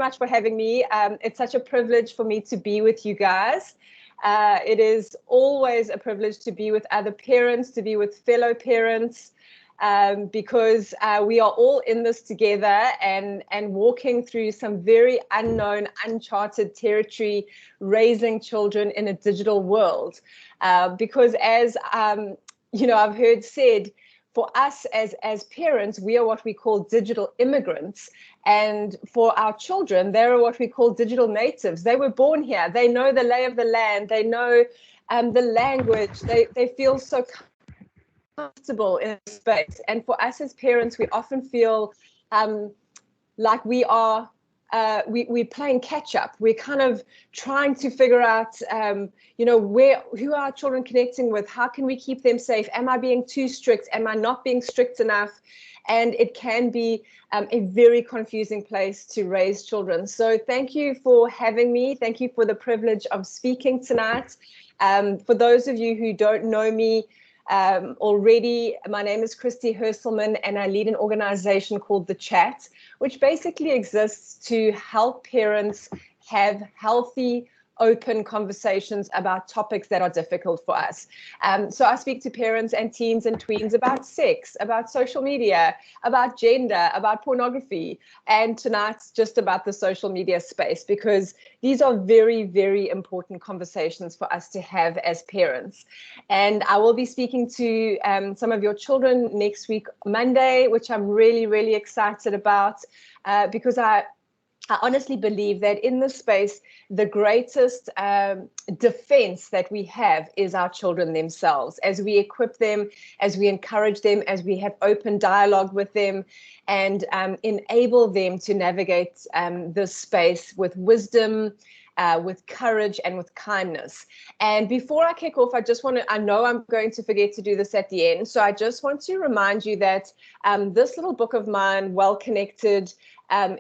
much for having me. It's such a privilege for me to be with you guys. It is always a privilege to be with other parents, to be with fellow parents, because we are all in this together and walking through some very unknown, uncharted territory, raising children in a digital world. Because as I've heard said, for us as parents, we are what we call digital immigrants. And for our children, they're what we call digital natives. They were born here. They know the lay of the land. They know the language. They feel so comfortable in space. And for us as parents, we often feel like we're playing catch up. We're kind of trying to figure out, who are our children connecting with? How can we keep them safe? Am I being too strict? Am I not being strict enough? And it can be a very confusing place to raise children. So thank you for having me. Thank you for the privilege of speaking tonight. For those of you who don't know me already, my name is Christy Herselman, and I lead an organization called the Chat, which basically exists to help parents have healthy, open conversations about topics that are difficult for us. So I speak to parents and teens and tweens about sex, about social media, about gender, about pornography, and tonight's just about the social media space, because these are very, very important conversations for us to have as parents. And I will be speaking to some of your children next week, Monday, which I'm really, really excited about, because I honestly believe that in this space, the greatest defense that we have is our children themselves. As we equip them, as we encourage them, as we have open dialogue with them, and enable them to navigate this space with wisdom, with courage, and with kindness. And before I kick off, I know I'm going to forget to do this at the end, so I just want to remind you that this little book of mine, Well Connected,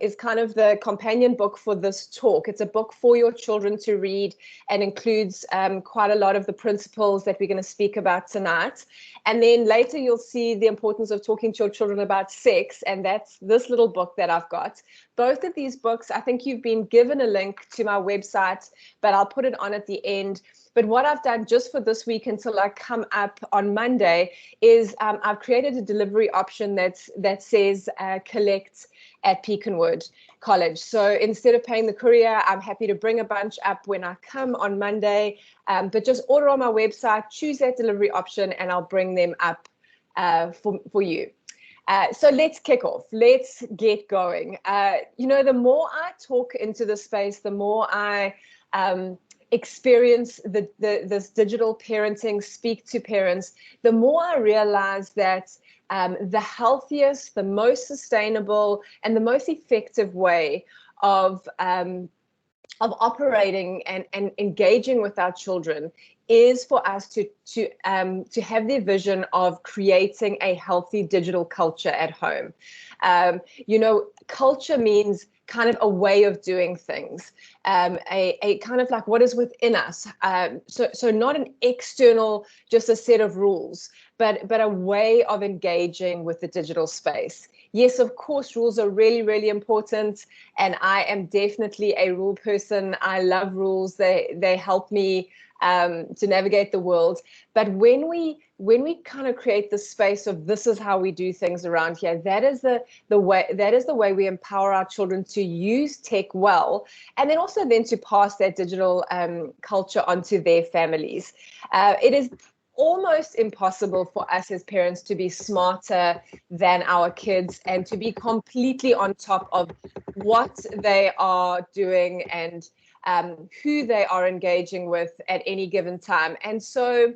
is kind of the companion book for this talk. It's a book for your children to read and includes quite a lot of the principles that we're going to speak about tonight. And then later you'll see the importance of talking to your children about sex, and that's this little book that I've got. Both of these books, I think you've been given a link to my website, but I'll put it on at the end. But what I've done just for this week until I come up on Monday is I've created a delivery option that says collect at Peakenwood College. So instead of paying the courier, I'm happy to bring a bunch up when I come on Monday, but just order on my website, choose that delivery option, and I'll bring them up for you. So let's kick off. Let's get going. The more I talk into the space, the more I experience this digital parenting, speak to parents, the more I realize that the healthiest, the most sustainable, and the most effective way of operating and engaging with our children is for us to have the vision of creating a healthy digital culture at home. Culture means kind of a way of doing things, a kind of like what is within us. So not an external, just a set of rules, but a way of engaging with the digital space. Yes, of course, rules are really, really important, and I am definitely a rule person. I love rules. They help me to navigate the world. But when we kind of create the space of this is how we do things around here, that is the way we empower our children to use tech well, and then also to pass that digital culture onto their families. It is almost impossible for us as parents to be smarter than our kids and to be completely on top of what they are doing and who they are engaging with at any given time. And so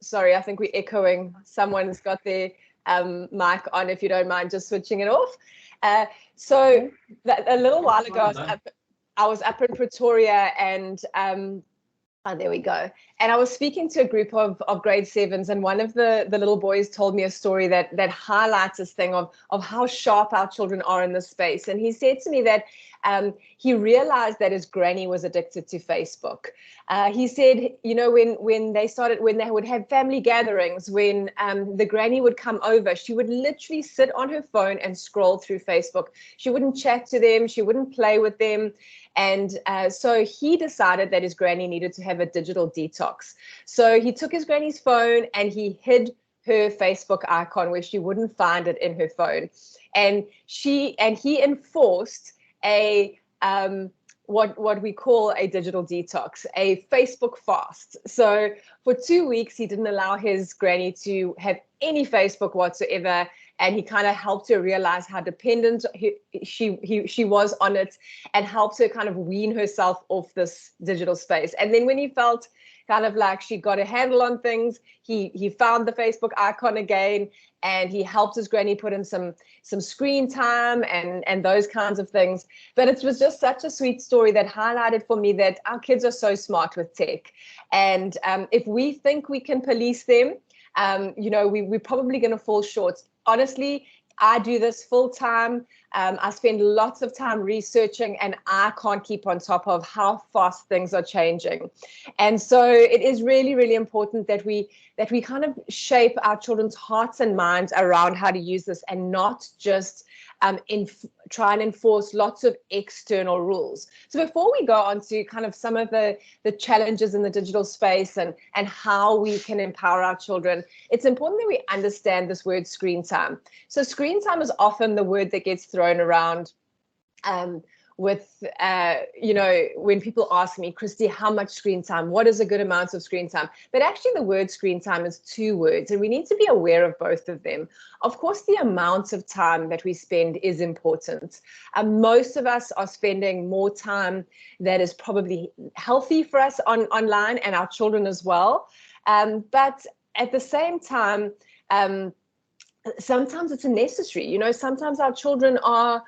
sorry, I think we're echoing. Someone's got their mic on, if you don't mind just switching it off. So a little while ago, I was up in Pretoria, and there we go. I was speaking to a group of grade 7s, and one of the little boys told me a story that highlights this thing of how sharp our children are in this space. And he said to me that he realized that his granny was addicted to Facebook. He said, you know, when they would have family gatherings, when the granny would come over, she would literally sit on her phone and scroll through Facebook. She wouldn't chat to them. She wouldn't play with them. And so he decided that his granny needed to have a digital detox. So he took his granny's phone and he hid her Facebook icon where she wouldn't find it in her phone. And he enforced a what we call a digital detox, a Facebook fast. So for 2 weeks, he didn't allow his granny to have any Facebook whatsoever. And he kind of helped her realize how dependent she was on it, and helped her kind of wean herself off this digital space. And then when he felt kind of like she got a handle on things, he found the Facebook icon again, and he helped his granny put in some screen time and those kinds of things. But it was just such a sweet story that highlighted for me that our kids are so smart with tech. And if we think we can police them, you know, we're probably going to fall short. Honestly, I do this full time. I spend lots of time researching, and I can't keep on top of how fast things are changing. And so it is really, really important that we kind of shape our children's hearts and minds around how to use this, and not just try and enforce lots of external rules. So before we go on to kind of some of the challenges in the digital space and how we can empower our children, it's important that we understand this word screen time. So screen time is often the word that gets thrown around with, you know, when people ask me, Christy, how much screen time? What is a good amount of screen time? But actually the word screen time is 2 words, and we need to be aware of both of them. Of course, the amount of time that we spend is important. Most of us are spending more time that is probably healthy for us online, and our children as well. But at the same time, sometimes it's necessary. You know, sometimes our children are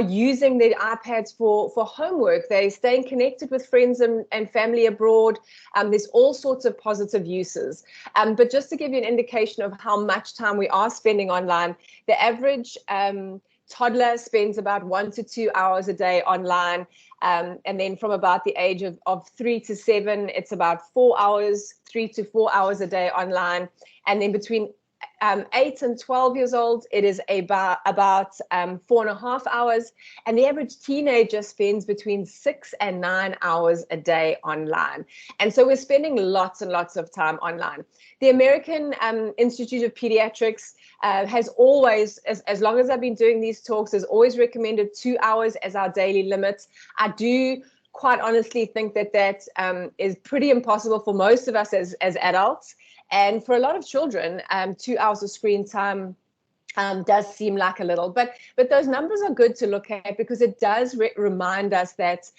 using their iPads for homework. They're staying connected with friends and family abroad. There's all sorts of positive uses. But just to give you an indication of how much time we are spending online, the average toddler spends about 1 to 2 hours a day online. And then from about the age of 3 to 7, it's about 4 hours, 3 to 4 hours a day online. And then between 8 and 12 years old, it is about 4.5 hours, and the average teenager spends between 6 and 9 hours a day online. And so we're spending lots and lots of time online. The American Institute of Pediatrics has always, as long as I've been doing these talks, has always recommended 2 hours as our daily limit. I do quite honestly think that is pretty impossible for most of us as adults. And for a lot of children, 2 hours of screen time does seem like a little, but those numbers are good to look at, because it does remind us that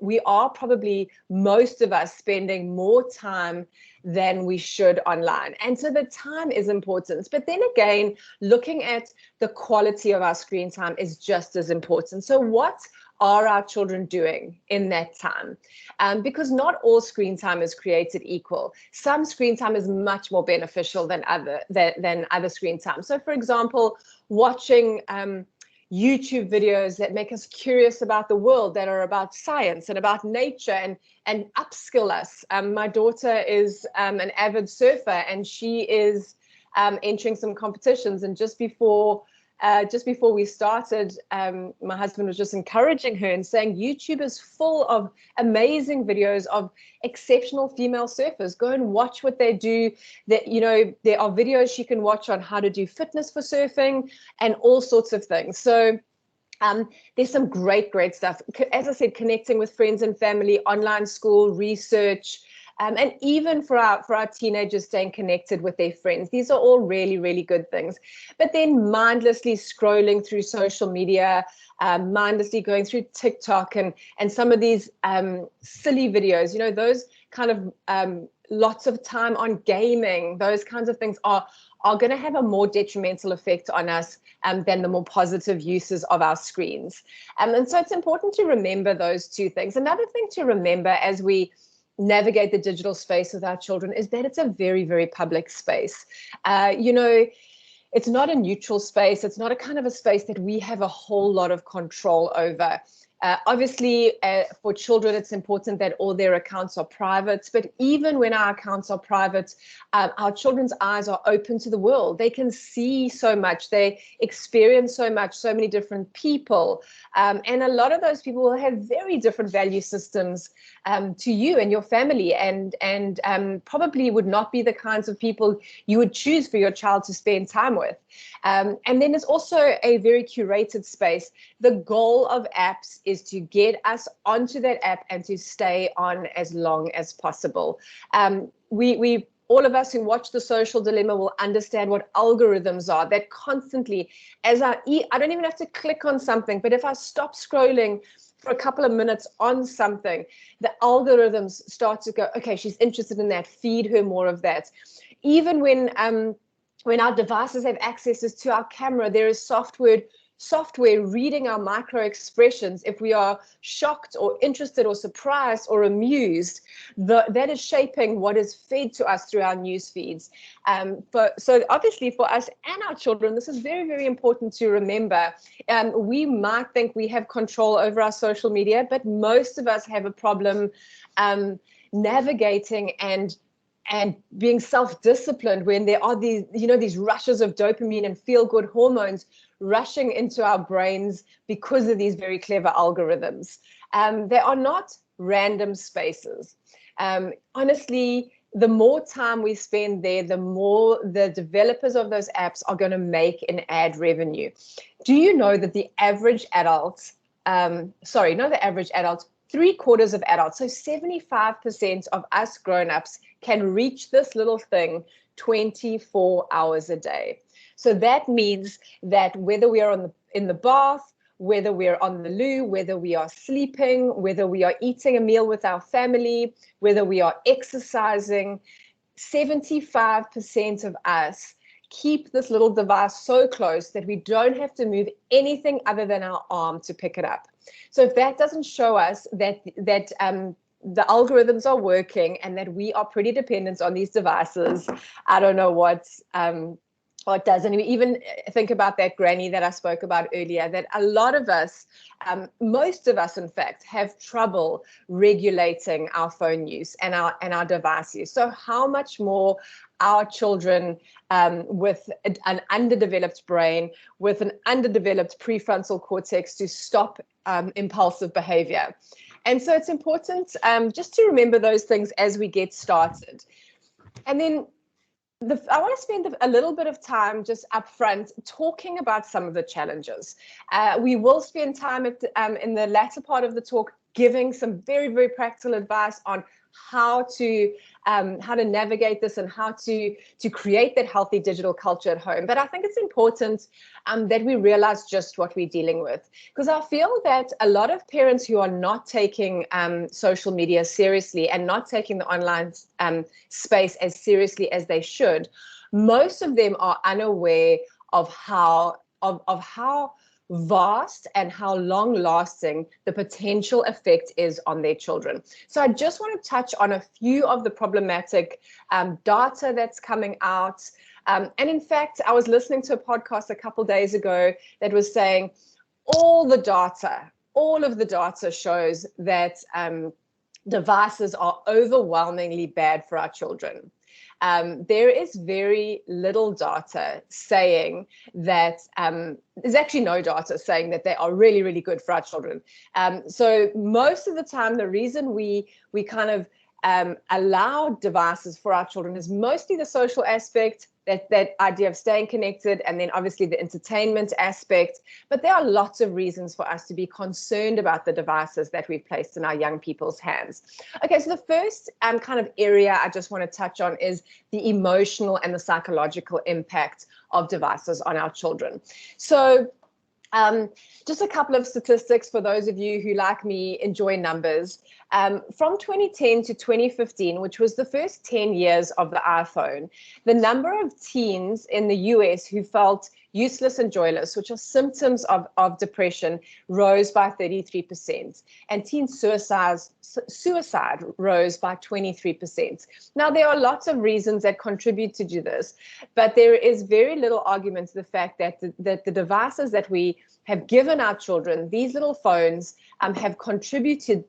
we are probably, most of us, spending more time than we should online. And so the time is important. But then again, looking at the quality of our screen time is just as important. So what are our children doing in that time? Because not all screen time is created equal. Some screen time is much more beneficial than other screen time. So for example, watching YouTube videos that make us curious about the world, that are about science and about nature and upskill us. My daughter is an avid surfer, and she is entering some competitions. And just before we started, my husband was just encouraging her and saying, YouTube is full of amazing videos of exceptional female surfers. Go and watch what they do. That, you know, there are videos she can watch on how to do fitness for surfing and all sorts of things. So there's some great stuff. As I said, connecting with friends and family, online school, research, and even for our teenagers, staying connected with their friends. These are all really, really good things. But then mindlessly scrolling through social media, mindlessly going through TikTok and some of these silly videos, you know, those kind of lots of time on gaming, those kinds of things are going to have a more detrimental effect on us than the more positive uses of our screens. And so it's important to remember those two things. Another thing to remember as we navigate the digital space with our children is that it's a very, very public space. You know, it's not a neutral space. It's not a kind of a space that we have a whole lot of control over. Obviously, for children, it's important that all their accounts are private. But even when our accounts are private, our children's eyes are open to the world. They can see so much. They experience so much, so many different people. And a lot of those people will have very different value systems to you and your family, and probably would not be the kinds of people you would choose for your child to spend time with. And then there's also a very curated space. The goal of apps is to get us onto that app and to stay on as long as possible. We all of us who watch The Social Dilemma will understand what algorithms are that constantly, as I don't even have to click on something, but if I stop scrolling for a couple of minutes on something, the algorithms start to go, okay, she's interested in that, feed her more of that. Even when our devices have accesses to our camera, there is software reading our micro expressions. If we are shocked or interested or surprised or amused, that is shaping what is fed to us through our news feeds. So obviously for us and our children, this is very, very important to remember. We might think we have control over our social media, but most of us have a problem navigating and being self-disciplined when there are these rushes of dopamine and feel-good hormones rushing into our brains because of these very clever algorithms. They are not random spaces. Honestly, the more time we spend there, the more the developers of those apps are going to make in ad revenue. Do you know that the average adult, three-quarters of adults, so 75% of us grown-ups can reach this little thing 24 hours a day. So that means that whether we are in the bath, whether we're on the loo, whether we are sleeping, whether we are eating a meal with our family, whether we are exercising, 75% of us keep this little device so close that we don't have to move anything other than our arm to pick it up. So if that doesn't show us that the algorithms are working and that we are pretty dependent on these devices, I don't know what does. And we even think about that granny that I spoke about earlier, that a lot of us, most of us in fact, have trouble regulating our phone use and our device use. So how much more our children with an underdeveloped brain, with an underdeveloped prefrontal cortex to stop impulsive behavior. And so it's important just to remember those things as we get started. And then I want to spend a little bit of time just up front talking about some of the challenges. We will spend time in the latter part of the talk giving some very, very practical advice on how to navigate this and how to create that healthy digital culture at home. But I think it's important that we realize just what we're dealing with, because I feel that a lot of parents who are not taking social media seriously and not taking the online space as seriously as they should, most of them are unaware of how vast and how long-lasting the potential effect is on their children. So I just want to touch on a few of the problematic data that's coming out. And in fact, I was listening to a podcast a couple days ago that was saying all of the data shows that devices are overwhelmingly bad for our children. There is very little data saying that, there's actually no data saying that they are really, really good for our children. So most of the time, the reason we kind of allow devices for our children is mostly the social aspect, that idea of staying connected, and then obviously the entertainment aspect. But there are lots of reasons for us to be concerned about the devices that we've placed in our young people's hands. Okay, so the first kind of area I just want to touch on is the emotional and the psychological impact of devices on our children. So just a couple of statistics for those of you who, like me, enjoy numbers. From 2010 to 2015, which was the first 10 years of the iPhone, the number of teens in the US who felt useless and joyless, which are symptoms of depression, rose by 33%. And teen suicide rose by 23%. Now, there are lots of reasons that contribute to this, but there is very little argument to the fact that the devices that we have given our children, these little phones, have contributed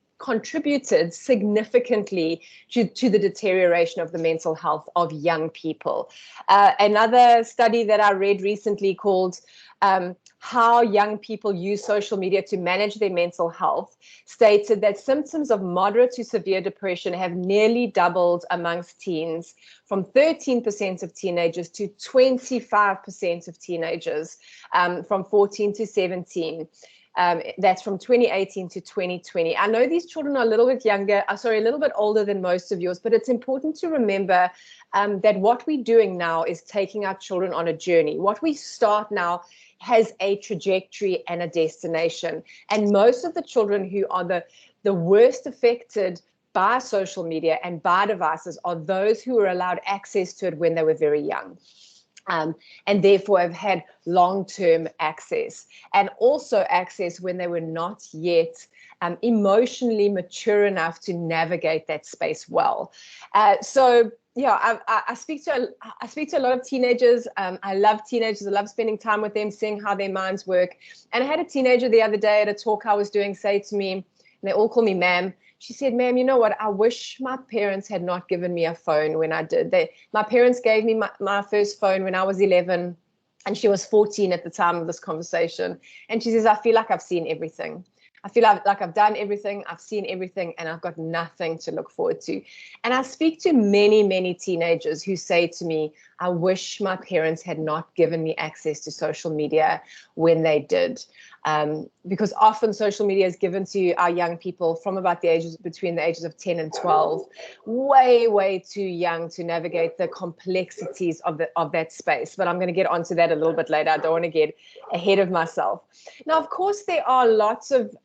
significantly to the deterioration of the mental health of young people. Another study that I read recently called How Young People Use Social Media to Manage Their Mental Health stated that symptoms of moderate to severe depression have nearly doubled amongst teens, from 13% of teenagers to 25% of teenagers, from 14 to 17. That's from 2018 to 2020. I know these children are a little bit younger, a little bit older than most of yours, but it's important to remember that what we're doing now is taking our children on a journey. What we start now has a trajectory and a destination. And most of the children who are the worst affected by social media and by devices are those who were allowed access to it when they were very young. And therefore have had long-term access, and also access when they were not yet emotionally mature enough to navigate that space well. So yeah, I speak to a lot of teenagers. I love teenagers. I love spending time with them, seeing how their minds work. And I had a teenager the other day at a talk I was doing say to me, and they all call me ma'am. She said, ma'am, you know what? I wish my parents had not given me a phone when I did. My parents gave me my first phone when I was 11, and she was 14 at the time of this conversation. And she says, I feel like I've seen everything. I feel like I've done everything, I've seen everything, and I've got nothing to look forward to. And I speak to many, many teenagers who say to me, I wish my parents had not given me access to social media when they did. Because often social media is given to our young people from about between the ages of 10 and 12, way, way too young to navigate the complexities of that space. But I'm going to get onto that a little bit later. I don't want to get ahead of myself. Now, of course, there are lots of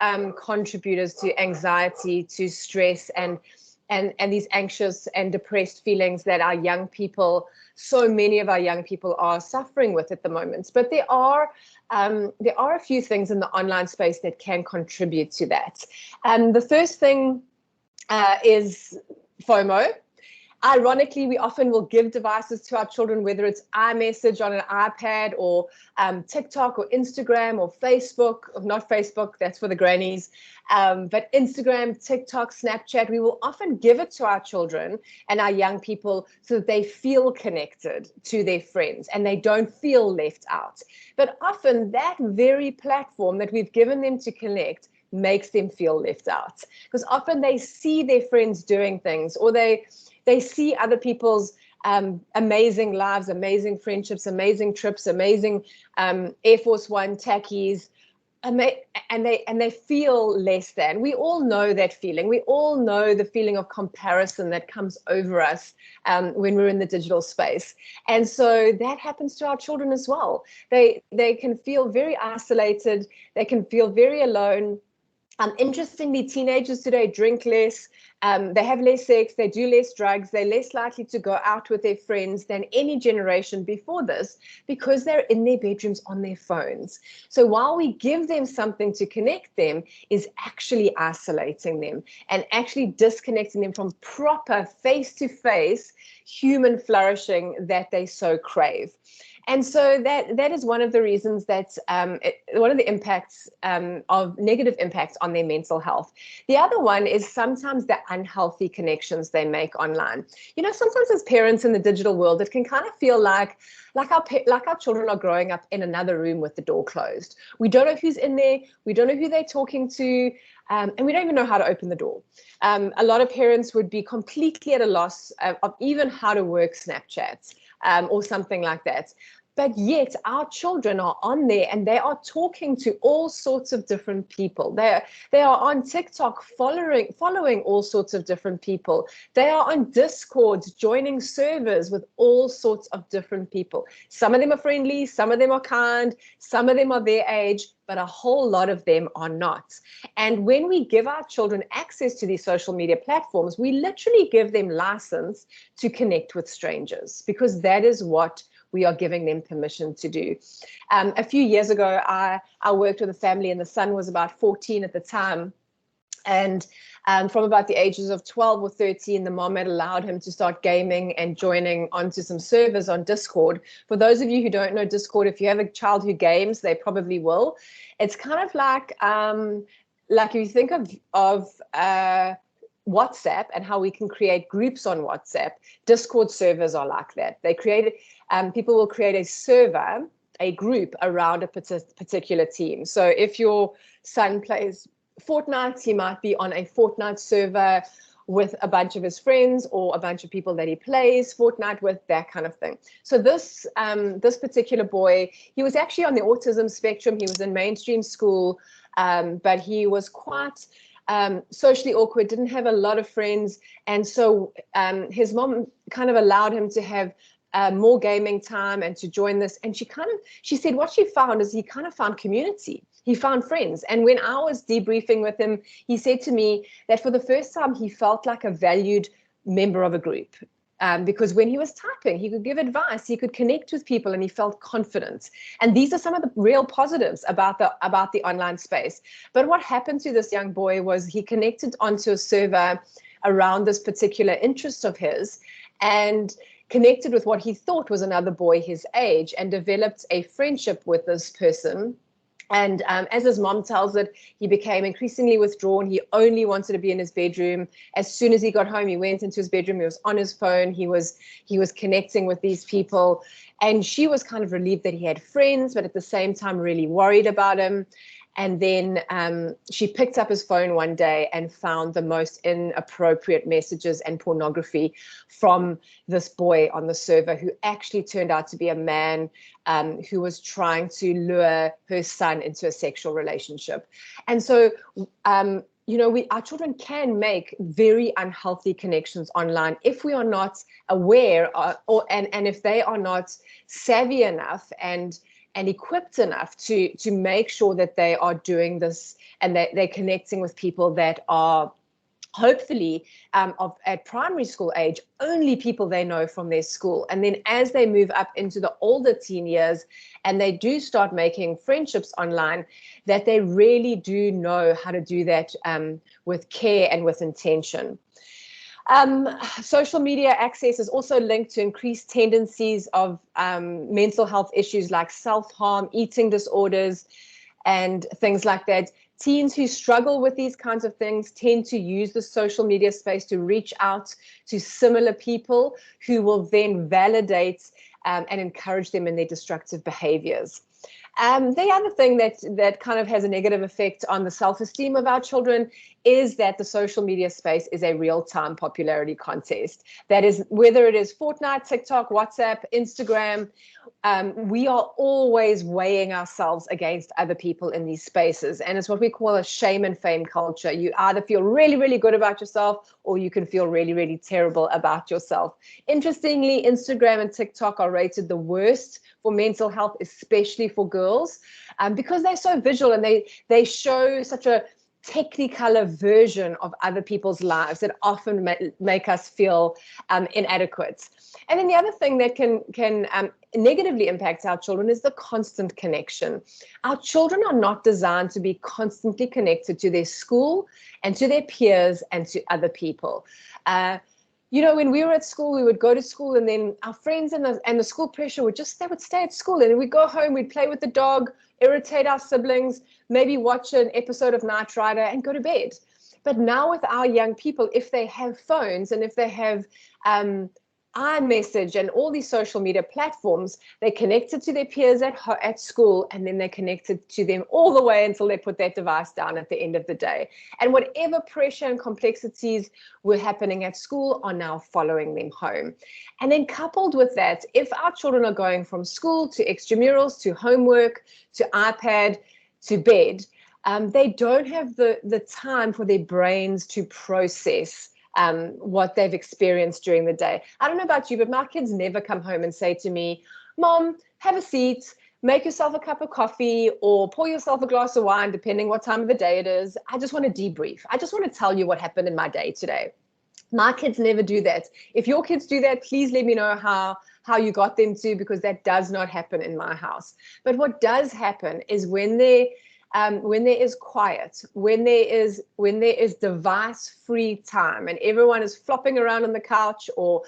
contributors to anxiety, to stress, and these anxious and depressed feelings that our young people, so many of our young people, are suffering with at the moment. But there are a few things in the online space that can contribute to that. The first thing is FOMO. Ironically, we often will give devices to our children, whether it's iMessage on an iPad or TikTok or Instagram or Facebook, or not Facebook, that's for the grannies, but Instagram, TikTok, Snapchat. We will often give it to our children and our young people so that they feel connected to their friends and they don't feel left out. But often that very platform that we've given them to connect makes them feel left out, because often they see their friends doing things, or they see other people's amazing lives, amazing friendships, amazing trips, amazing Air Force One tackies, and they feel less than. We all know that feeling. We all know the feeling of comparison that comes over us when we're in the digital space. And so that happens to our children as well. They can feel very isolated. They can feel very alone. Interestingly, teenagers today drink less, they have less sex, they do less drugs, they're less likely to go out with their friends than any generation before this, because they're in their bedrooms on their phones. So while we give them something to connect them, is actually isolating them and actually disconnecting them from proper face-to-face human flourishing that they so crave. And so that is one of the reasons that one of the impacts of negative impacts on their mental health. The other one is sometimes the unhealthy connections they make online. You know, sometimes as parents in the digital world, it can kind of feel like our children are growing up in another room with the door closed. We don't know who's in there. We don't know who they're talking to. And we don't even know how to open the door. A lot of parents would be completely at a loss of even how to work Snapchat or something like that. But yet our children are on there and they are talking to all sorts of different people. They are on TikTok following all sorts of different people. They are on Discord joining servers with all sorts of different people. Some of them are friendly, some of them are kind, some of them are their age, but a whole lot of them are not. And when we give our children access to these social media platforms, we literally give them license to connect with strangers, because that is what we are giving them permission to do. A few years ago, I worked with a family, and the son was about 14 at the time. And from about the ages of 12 or 13, the mom had allowed him to start gaming and joining onto some servers on Discord. For those of you who don't know Discord, if you have a child who games, they probably will. It's kind of like if you think of WhatsApp and how we can create groups on WhatsApp, Discord servers are like that. They created, people will create a server, a group around a particular team. So if your son plays Fortnite, he might be on a Fortnite server with a bunch of his friends or a bunch of people that he plays Fortnite with, that kind of thing. So this particular boy, he was actually on the autism spectrum. He was in mainstream school, but he was quite socially awkward, didn't have a lot of friends. And so his mom kind of allowed him to have more gaming time and to join this. And she said what she found is he kind of found community. He found friends. And when I was debriefing with him, he said to me that for the first time, he felt like a valued member of a group. Because when he was typing, he could give advice, he could connect with people, and he felt confident. And these are some of the real positives about the online space. But what happened to this young boy was he connected onto a server around this particular interest of his, and connected with what he thought was another boy his age, and developed a friendship with this person. And as his mom tells it, he became increasingly withdrawn. He only wanted to be in his bedroom. As soon as he got home, he went into his bedroom. He was on his phone. He was connecting with these people. And she was kind of relieved that he had friends, but at the same time really worried about him. And then she picked up his phone one day and found the most inappropriate messages and pornography from this boy on the server, who actually turned out to be a man who was trying to lure her son into a sexual relationship. And so, our children can make very unhealthy connections online if we are not aware, and if they are not savvy enough and equipped enough to make sure that they are doing this, and that they're connecting with people that are hopefully at primary school age, only people they know from their school. And then as they move up into the older teen years and they do start making friendships online, that they really do know how to do that with care and with intention. Social media access is also linked to increased tendencies of mental health issues like self-harm, eating disorders, and things like that. Teens who struggle with these kinds of things tend to use the social media space to reach out to similar people who will then validate and encourage them in their destructive behaviors. The other thing that kind of has a negative effect on the self-esteem of our children is that the social media space is a real-time popularity contest. That is, whether it is Fortnite, TikTok, WhatsApp, Instagram, we are always weighing ourselves against other people in these spaces. And it's what we call a shame and fame culture. You either feel really, really good about yourself, or you can feel really, really terrible about yourself. Interestingly, Instagram and TikTok are rated the worst for mental health, especially for girls, because they're so visual and they show such a technicolor version of other people's lives that often make us feel inadequate. And then the other thing that can negatively impact our children is the constant connection. Our children are not designed to be constantly connected to their school and to their peers and to other people. When we were at school, we would go to school, and then our friends and the school pressure would stay at school, and then we'd go home, we'd play with the dog, irritate our siblings, maybe watch an episode of Knight Rider and go to bed. But now with our young people, if they have phones and if they have iMessage and all these social media platforms, they're connected to their peers at school, and then they're connected to them all the way until they put that device down at the end of the day. And whatever pressure and complexities were happening at school are now following them home. And then coupled with that, if our children are going from school to extramurals, to homework, to iPad, to bed, they don't have the time for their brains to process what they've experienced during the day. I don't know about you, but my kids never come home and say to me, "Mom, have a seat, make yourself a cup of coffee, or pour yourself a glass of wine," depending what time of the day it is. "I just want to debrief. I just want to tell you what happened in my day today." My kids never do that. If your kids do that, please let me know how how you got them to, because that does not happen in my house. But what does happen is when there is quiet, when there is device-free time, and everyone is flopping around on the couch, or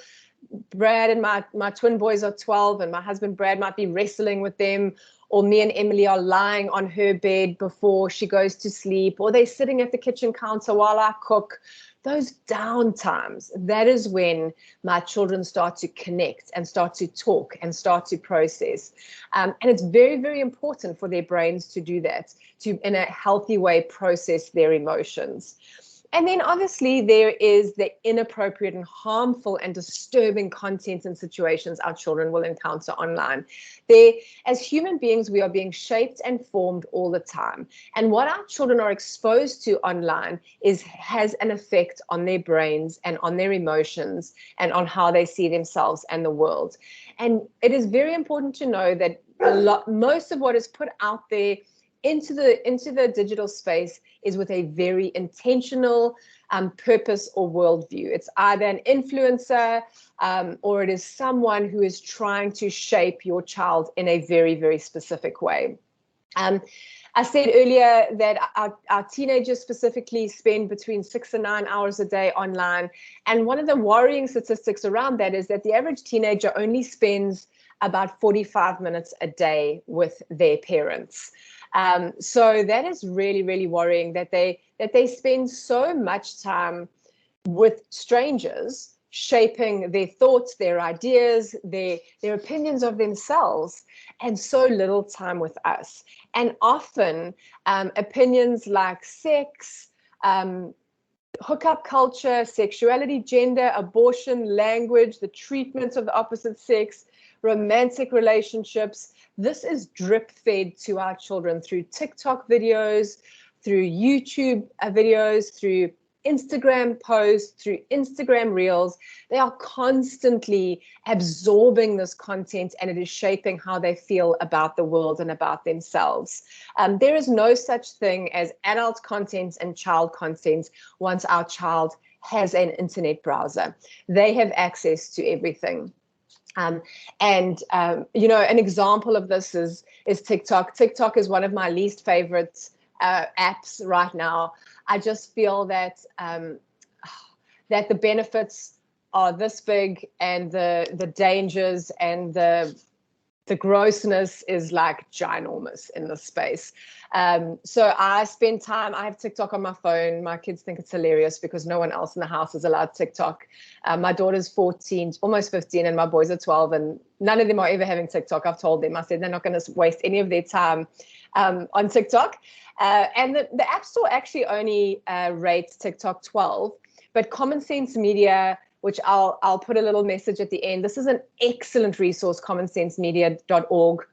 Brad and my twin boys are 12, and my husband Brad might be wrestling with them, or me and Emily are lying on her bed before she goes to sleep, or they're sitting at the kitchen counter while I cook. Those down times, that is when my children start to connect and start to talk and start to process. And it's very, very important for their brains to do that, to, in a healthy way, process their emotions. And then obviously there is the inappropriate and harmful and disturbing content and situations our children will encounter online. As human beings, we are being shaped and formed all the time. And what our children are exposed to online has an effect on their brains and on their emotions and on how they see themselves and the world. And it is very important to know that most of what is put out there into the digital space is with a very intentional purpose or worldview. It's either an influencer or it is someone who is trying to shape your child in a very, very specific way. I said earlier that our teenagers specifically spend between 6 and 9 hours a day online. And one of the worrying statistics around that is that the average teenager only spends about 45 minutes a day with their parents. So that is really, really worrying, that they spend so much time with strangers, shaping their thoughts, their ideas, their opinions of themselves, and so little time with us. And often opinions like sex, hookup culture, sexuality, gender, abortion, language, the treatment of the opposite sex, romantic relationships. This is drip fed to our children through TikTok videos, through YouTube videos, through Instagram posts, through Instagram reels. They are constantly absorbing this content, and it is shaping how they feel about the world and about themselves. There is no such thing as adult content and child content once our child has an internet browser. They have access to everything. An example of this is TikTok. TikTok is one of my least favorite apps right now. I just feel that that the benefits are this big, and the dangers and the grossness is like ginormous in this space. So I spend time, I have TikTok on my phone. My kids think it's hilarious because no one else in the house is allowed TikTok. My daughter's 14, almost 15, and my boys are 12, and none of them are ever having TikTok. I've told them, I said they're not going to waste any of their time on TikTok. And the App Store actually only rates TikTok 12, but Common Sense Media, which I'll put a little message at the end. This is an excellent resource, commonsensemedia.org.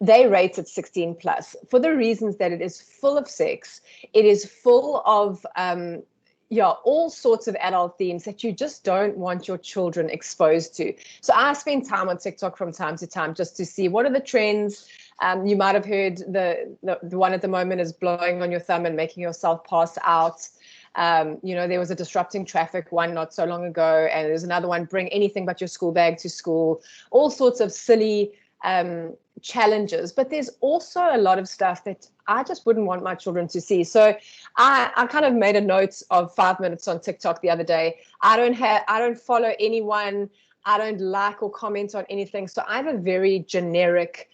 They rate it 16 plus for the reasons that it is full of sex. It is full of all sorts of adult themes that you just don't want your children exposed to. So I spend time on TikTok from time to time just to see what are the trends. You might have heard the one at the moment is blowing on your thumb and making yourself pass out. There was a disrupting traffic one not so long ago, and there's another one, bring anything but your school bag to school. All sorts of silly challenges, but there's also a lot of stuff that I just wouldn't want my children to see. So I kind of made a note of 5 minutes on TikTok the other day. I don't follow anyone. I don't like or comment on anything. So I have a very generic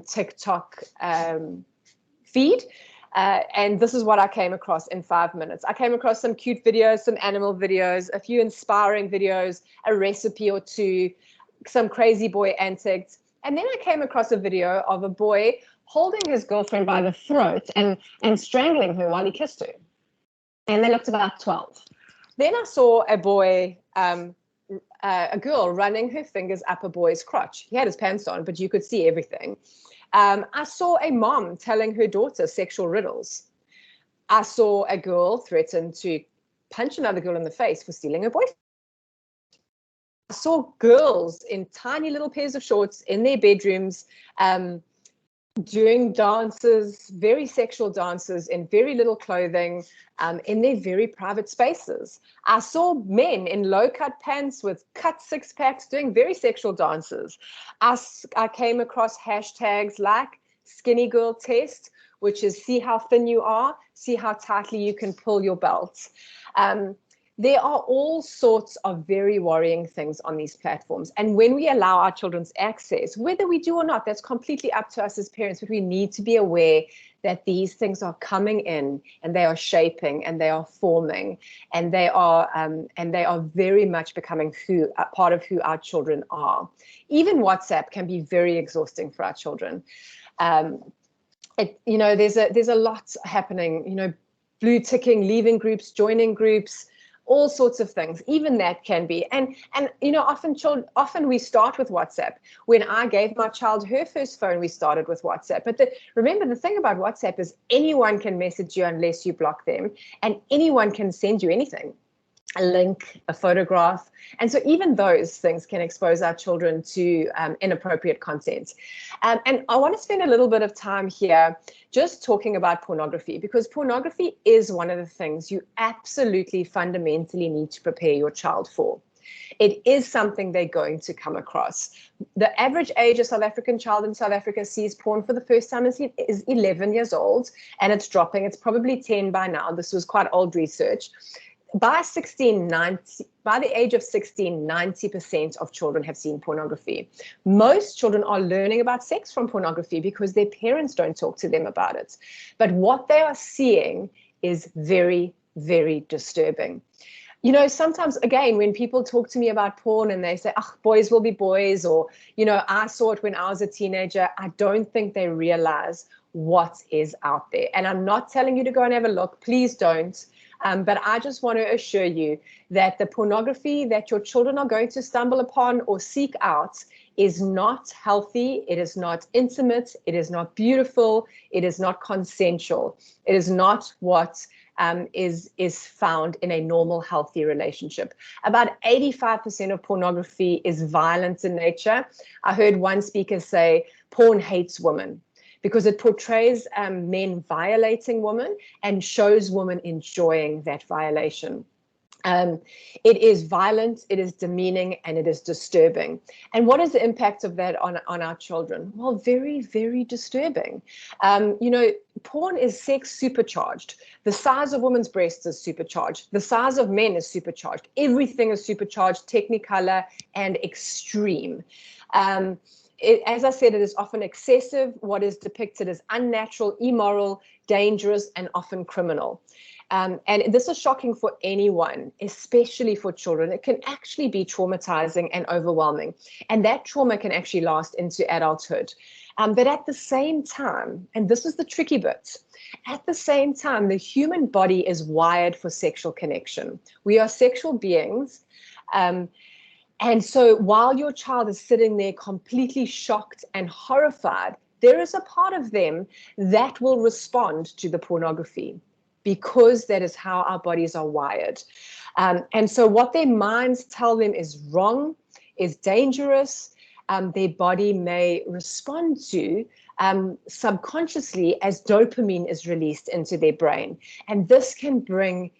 TikTok feed. And this is what I came across in 5 minutes. I came across some cute videos, some animal videos, a few inspiring videos, a recipe or two, some crazy boy antics. And then I came across a video of a boy holding his girlfriend by the throat and strangling her while he kissed her. And they looked about 12. Then I saw a boy, a girl running her fingers up a boy's crotch. He had his pants on, but you could see everything. I saw a mom telling her daughter sexual riddles. I saw a girl threaten to punch another girl in the face for stealing her boyfriend. I saw girls in tiny little pairs of shorts in their bedrooms doing dances, very sexual dances in very little clothing, in their very private spaces. I saw men in low-cut pants with cut six-packs doing very sexual dances. I came across hashtags like skinny girl test, which is see how thin you are, see how tightly you can pull your belts. There are all sorts of very worrying things on these platforms. And when we allow our children's access, whether we do or not, that's completely up to us as parents, but we need to be aware that these things are coming in and they are shaping and they are forming and they are very much becoming a part of who our children are. Even WhatsApp can be very exhausting for our children. There's a lot happening, blue ticking, leaving groups, joining groups, all sorts of things. Even that can be, and often we start with WhatsApp. When I gave my child her first phone, we started with WhatsApp. But remember, the thing about WhatsApp is anyone can message you unless you block them, and anyone can send you anything. A link, a photograph. And so even those things can expose our children to inappropriate content. And I want to spend a little bit of time here just talking about pornography, because pornography is one of the things you absolutely fundamentally need to prepare your child for. It is something they're going to come across. The average age a South African child in South Africa sees porn for the first time is 11 years old, and it's dropping. It's probably 10 by now. This was quite old research. By the age of 16, 90% of children have seen pornography. Most children are learning about sex from pornography because their parents don't talk to them about it. But what they are seeing is very, very disturbing. Sometimes, again, when people talk to me about porn and they say, oh, boys will be boys, or, I saw it when I was a teenager, I don't think they realize what is out there. And I'm not telling you to go and have a look. Please don't. But I just want to assure you that the pornography that your children are going to stumble upon or seek out is not healthy. It is not intimate. It is not beautiful. It is not consensual. It is not what is found in a normal, healthy relationship. About 85% of pornography is violent in nature. I heard one speaker say, porn hates women, because it portrays men violating women and shows women enjoying that violation. It is violent, it is demeaning, and it is disturbing. And what is the impact of that on our children? Well, very, very disturbing. Porn is sex supercharged. The size of women's breasts is supercharged. The size of men is supercharged. Everything is supercharged, technicolor, and extreme. As I said, it is often excessive. What is depicted is unnatural, immoral, dangerous, and often criminal. And this is shocking for anyone, especially for children. It can actually be traumatizing and overwhelming. And that trauma can actually last into adulthood. But at the same time, and this is the tricky bit, at the same time, the human body is wired for sexual connection. We are sexual beings. And so while your child is sitting there completely shocked and horrified, there is a part of them that will respond to the pornography, because that is how our bodies are wired. And so what their minds tell them is wrong, is dangerous, their body may respond to subconsciously as dopamine is released into their brain. And this can bring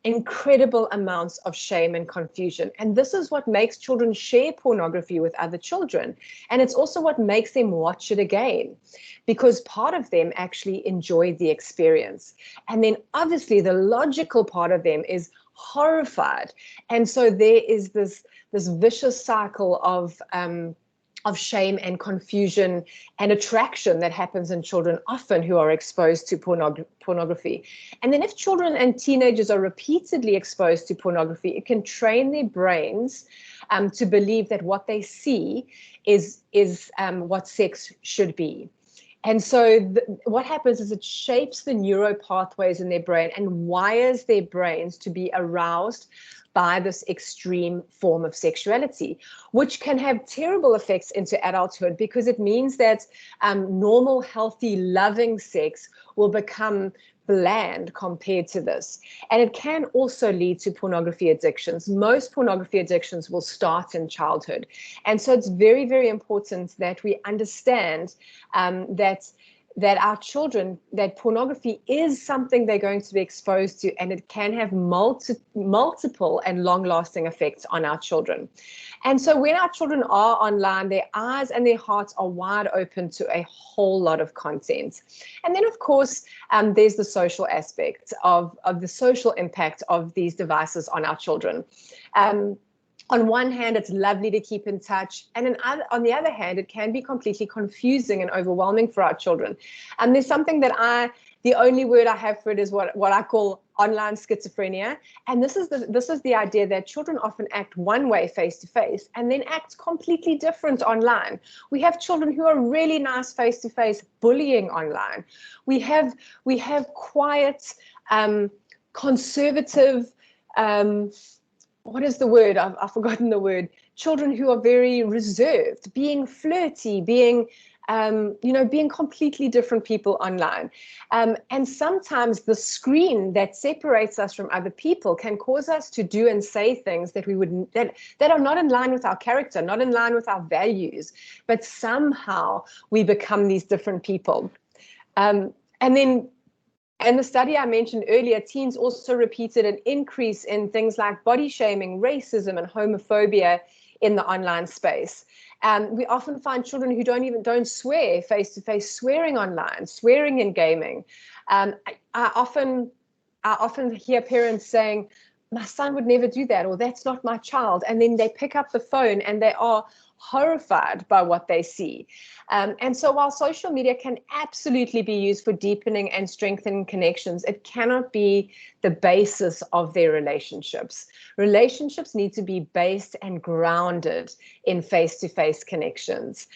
incredible amounts of shame and confusion. And this is what makes children share pornography with other children. And it's also what makes them watch it again, because part of them actually enjoy the experience. And then obviously the logical part of them is horrified. And so there is this vicious cycle of shame and confusion and attraction that happens in children often who are exposed to pornography. And then if children and teenagers are repeatedly exposed to pornography, it can train their brains to believe that what they see is what sex should be. And so what happens is it shapes the neural pathways in their brain and wires their brains to be aroused by this extreme form of sexuality, which can have terrible effects into adulthood, because it means that normal, healthy, loving sex will become bland compared to this. And it can also lead to pornography addictions. Most pornography addictions will start in childhood. And so it's very, very important that we understand that that our children, that pornography is something they're going to be exposed to, and it can have multiple and long-lasting effects on our children. And so when our children are online, their eyes and their hearts are wide open to a whole lot of content. And then, of course, there's the social aspect of the social impact of these devices on our children. On one hand, it's lovely to keep in touch, and on the other hand, it can be completely confusing and overwhelming for our children. And there's something that the only word I have for it is what I call online schizophrenia. And this is the idea that children often act one way face to face and then act completely different online. We have children who are really nice face to face, bullying online. We have quiet, conservative, what is the word? I've forgotten the word. Children who are very reserved, being flirty, being completely different people online. And sometimes the screen that separates us from other people can cause us to do and say things that that are not in line with our character, not in line with our values, but somehow we become these different people. And the study I mentioned earlier, teens also repeated an increase in things like body shaming, racism, and homophobia in the online space. We often find children who don't swear face-to-face, swearing online, swearing in gaming. I often hear parents saying, my son would never do that, or that's not my child. And then they pick up the phone and they are horrified by what they see. And so while social media can absolutely be used for deepening and strengthening connections, it cannot be the basis of their relationships. Relationships need to be based and grounded in face-to-face connections.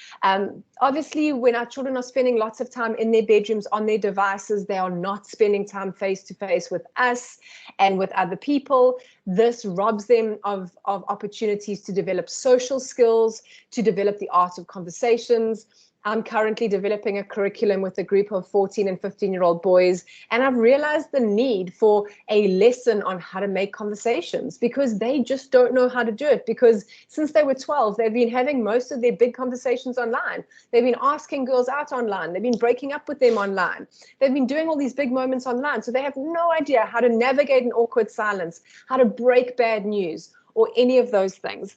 Obviously, when our children are spending lots of time in their bedrooms on their devices, they are not spending time face-to-face with us and with other people. This robs them of opportunities to develop social skills, to develop the art of conversations. I'm currently developing a curriculum with a group of 14 and 15-year-old boys, and I've realized the need for a lesson on how to make conversations, because they just don't know how to do it, because since they were 12, they've been having most of their big conversations online. They've been asking girls out online. They've been breaking up with them online. They've been doing all these big moments online, so they have no idea how to navigate an awkward silence, how to break bad news, or any of those things.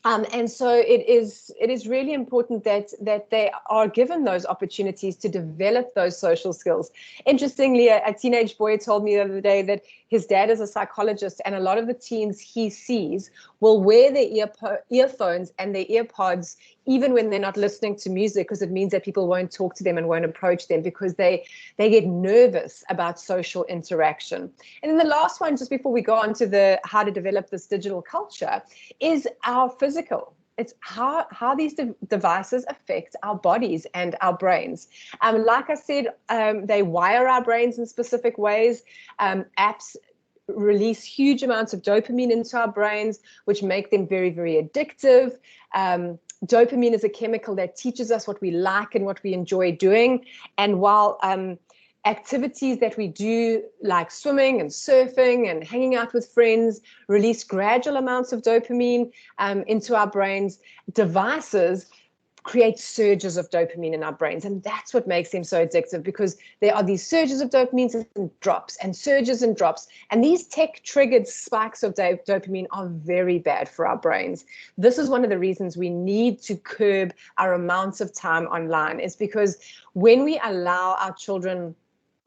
And so it is really important that they are given those opportunities to develop those social skills. Interestingly, a teenage boy told me the other day that his dad is a psychologist, and a lot of the teens he sees will wear their earphones and their earpods even when they're not listening to music, because it means that people won't talk to them and won't approach them, because they get nervous about social interaction. And then the last one, just before we go on to how to develop this digital culture, is our physical. It's how these devices affect our bodies and our brains. Like I said, they wire our brains in specific ways. Apps release huge amounts of dopamine into our brains, which make them very, very addictive. Dopamine is a chemical that teaches us what we like and what we enjoy doing. And while activities that we do, like swimming and surfing and hanging out with friends, release gradual amounts of dopamine into our brains, devices create surges of dopamine in our brains. And that's what makes them so addictive, because there are these surges of dopamine and drops and surges and drops. And these tech-triggered spikes of dopamine are very bad for our brains. This is one of the reasons we need to curb our amounts of time online, is because when we allow our children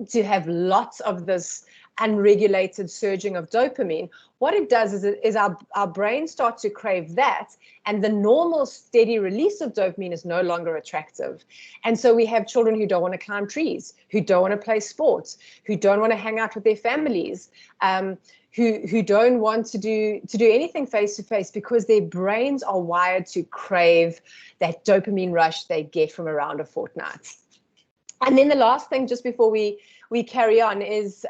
to have lots of this unregulated surging of dopamine, what it does is our brains start to crave that, and the normal steady release of dopamine is no longer attractive. And so we have children who don't want to climb trees, who don't want to play sports, who don't want to hang out with their families, who don't want to do anything face to face, because their brains are wired to crave that dopamine rush they get from a round of Fortnite. And then the last thing, just before we carry on, is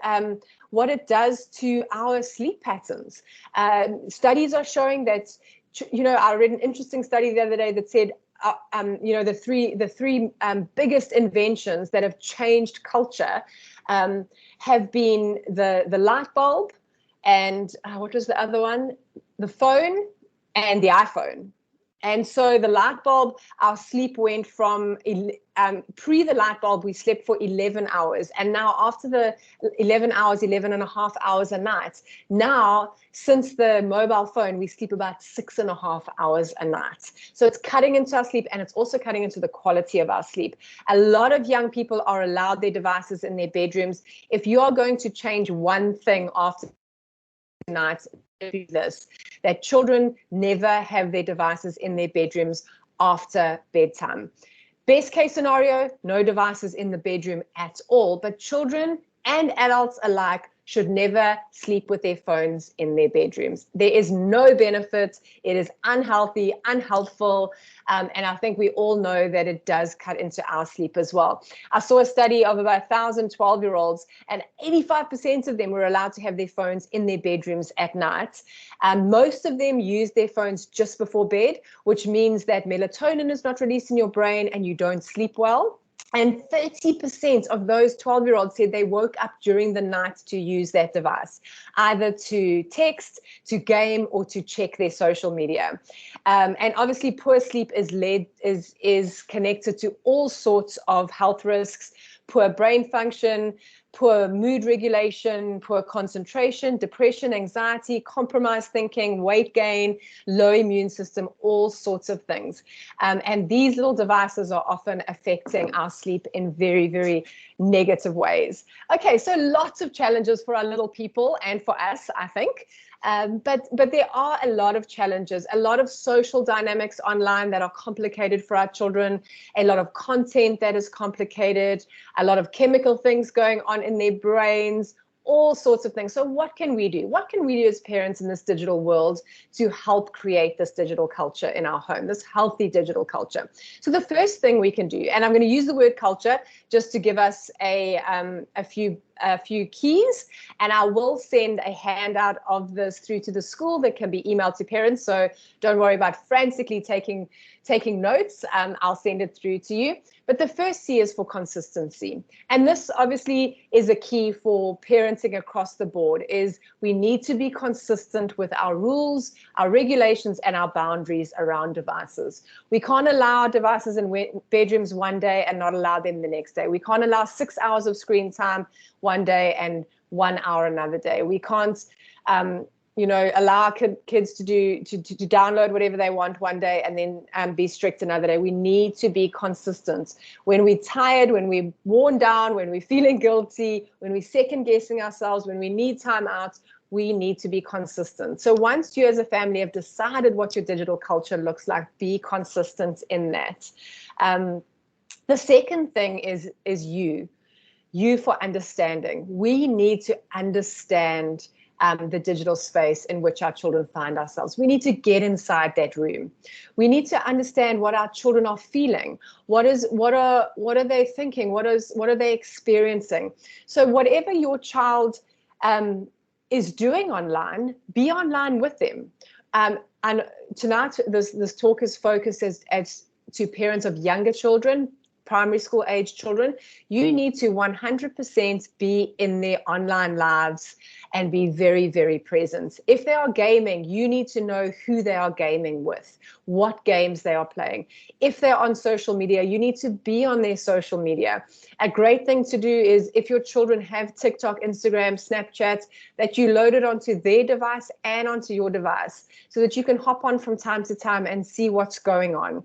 what it does to our sleep patterns. Studies are showing that, I read an interesting study the other day that said, the three biggest inventions that have changed culture have been the light bulb, and what was the other one? The phone and the iPhone. And so the light bulb, our sleep went from, pre the light bulb, we slept for 11 hours. And now after the 11 hours, 11 and a half hours a night, now since the mobile phone, we sleep about 6.5 hours a night. So it's cutting into our sleep, and it's also cutting into the quality of our sleep. A lot of young people are allowed their devices in their bedrooms. If you are going to change one thing after night, this, that children never have their devices in their bedrooms after bedtime. Best case scenario, no devices in the bedroom at all, but children and adults alike should never sleep with their phones in their bedrooms. There is no benefit. It is unhealthy, unhelpful, and I think we all know that it does cut into our sleep as well. I saw a study of about 1,000 12-year-olds, and 85% of them were allowed to have their phones in their bedrooms at night. Most of them use their phones just before bed, which means that melatonin is not released in your brain and you don't sleep well. And 30% of those 12-year-olds said they woke up during the night to use that device, either to text, to game, or to check their social media. And obviously, poor sleep is connected to all sorts of health risks: poor brain function, poor mood regulation, poor concentration, depression, anxiety, compromised thinking, weight gain, low immune system, all sorts of things. And these little devices are often affecting our sleep in very, very negative ways. Okay, so lots of challenges for our little people and for us, I think. But there are a lot of challenges, a lot of social dynamics online that are complicated for our children, a lot of content that is complicated, a lot of chemical things going on in their brains, all sorts of things. So what can we do? What can we do as parents in this digital world to help create this digital culture in our home, this healthy digital culture? So the first thing we can do, and I'm going to use the word culture just to give us a few keys, and I will send a handout of this through to the school that can be emailed to parents. So don't worry about frantically taking notes. I'll send it through to you. But the first C is for consistency. And this obviously is a key for parenting across the board, is we need to be consistent with our rules, our regulations, and our boundaries around devices. We can't allow devices in bedrooms one day and not allow them the next day. We can't allow 6 hours of screen time one day and 1 hour another day. We can't allow kids to download whatever they want one day and then be strict another day. We need to be consistent. When we're tired, when we're worn down, when we're feeling guilty, when we're second guessing ourselves, when we need time out, we need to be consistent. So once you as a family have decided what your digital culture looks like, be consistent in that. The second thing is you for understanding. We need to understand the digital space in which our children find ourselves. We need to get inside that room. We need to understand what our children are feeling. What are they thinking? What are they experiencing? So whatever your child is doing online, be online with them. And tonight, this talk is focused as to parents of younger children, primary school age children. You need to 100% be in their online lives and be very, very present. If they are gaming, you need to know who they are gaming with, what games they are playing. If they're on social media, you need to be on their social media. A great thing to do is, if your children have TikTok, Instagram, Snapchat, that you load it onto their device and onto your device so that you can hop on from time to time and see what's going on.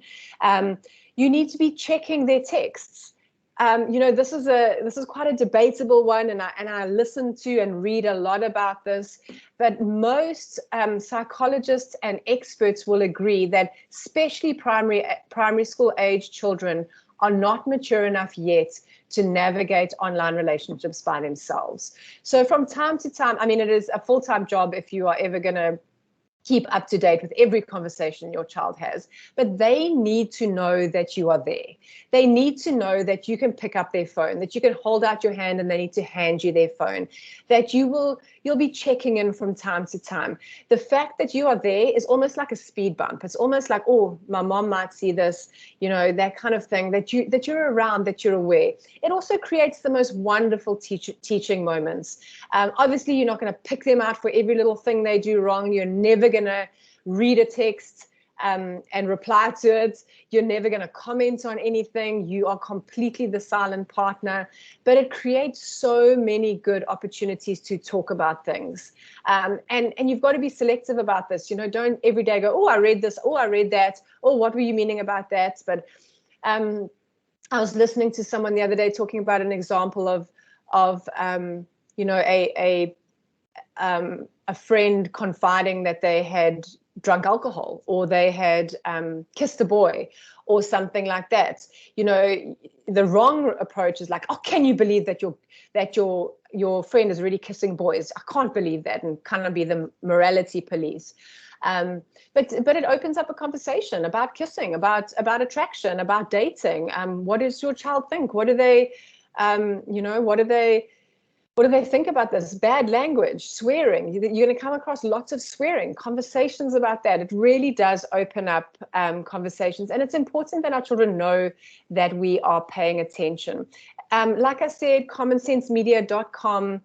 You need to be checking their texts. This is quite a debatable one, and I listen to and read a lot about this. But most psychologists and experts will agree that especially primary school age children are not mature enough yet to navigate online relationships by themselves. So from time to time, it is a full-time job if you are ever going to keep up to date with every conversation your child has, but they need to know that you are there. They need to know that you can pick up their phone, that you can hold out your hand and they need to hand you their phone, that you'll be checking in from time to time. The fact that you are there is almost like a speed bump. It's almost like, oh, my mom might see this, that kind of thing, that you're around, that you're aware. It also creates the most wonderful teaching moments. Obviously, you're not going to pick them out for every little thing they do wrong. You're never going to read a text and reply to it. You're never going to comment on anything. You are completely the silent partner. But it creates so many good opportunities to talk about things. And you've got to be selective about this. You know, don't every day go, oh, I read this, oh, I read that, oh, what were you meaning about that? But I was listening to someone the other day talking about an example of you know, a friend confiding that they had drunk alcohol, or they had kissed a boy, or something like that. You know, the wrong approach is like, oh, can you believe that your friend is really kissing boys? I can't believe that, and kind of be the morality police. But it opens up a conversation about kissing, about attraction, about dating. What does your child think? What do they, you know, what do they think about this? Bad language, swearing. You're going to come across lots of swearing, conversations about that. It really does open up conversations. And it's important that our children know that we are paying attention. Like I said, commonsensemedia.com.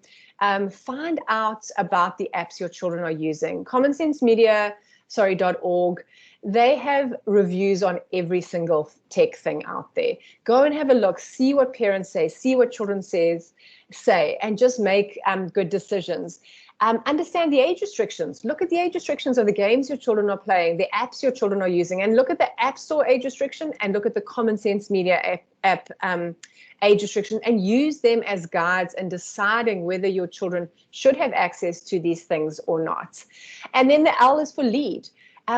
Find out about the apps your children are using. commonsensemedia.org. They have reviews on every single tech thing out there. Go and have a look, see what parents say, see what children say, and just make good decisions. Understand the age restrictions. Look at the age restrictions of the games your children are playing, the apps your children are using, and look at the App Store age restriction, and look at the Common Sense Media app age restriction, and use them as guides in deciding whether your children should have access to these things or not. And then the L is for lead.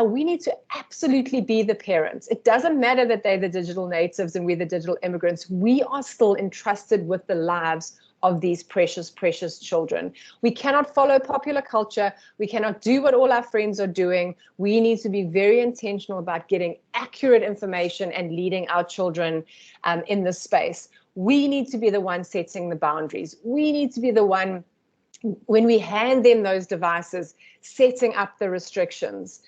We need to absolutely be the parents. It doesn't matter that they're the digital natives and we're the digital immigrants. We are still entrusted with the lives of these precious, precious children. We cannot follow popular culture. We cannot do what all our friends are doing. We need to be very intentional about getting accurate information and leading our children in this space. We need to be the one setting the boundaries. We need to be the one, when we hand them those devices, setting up the restrictions.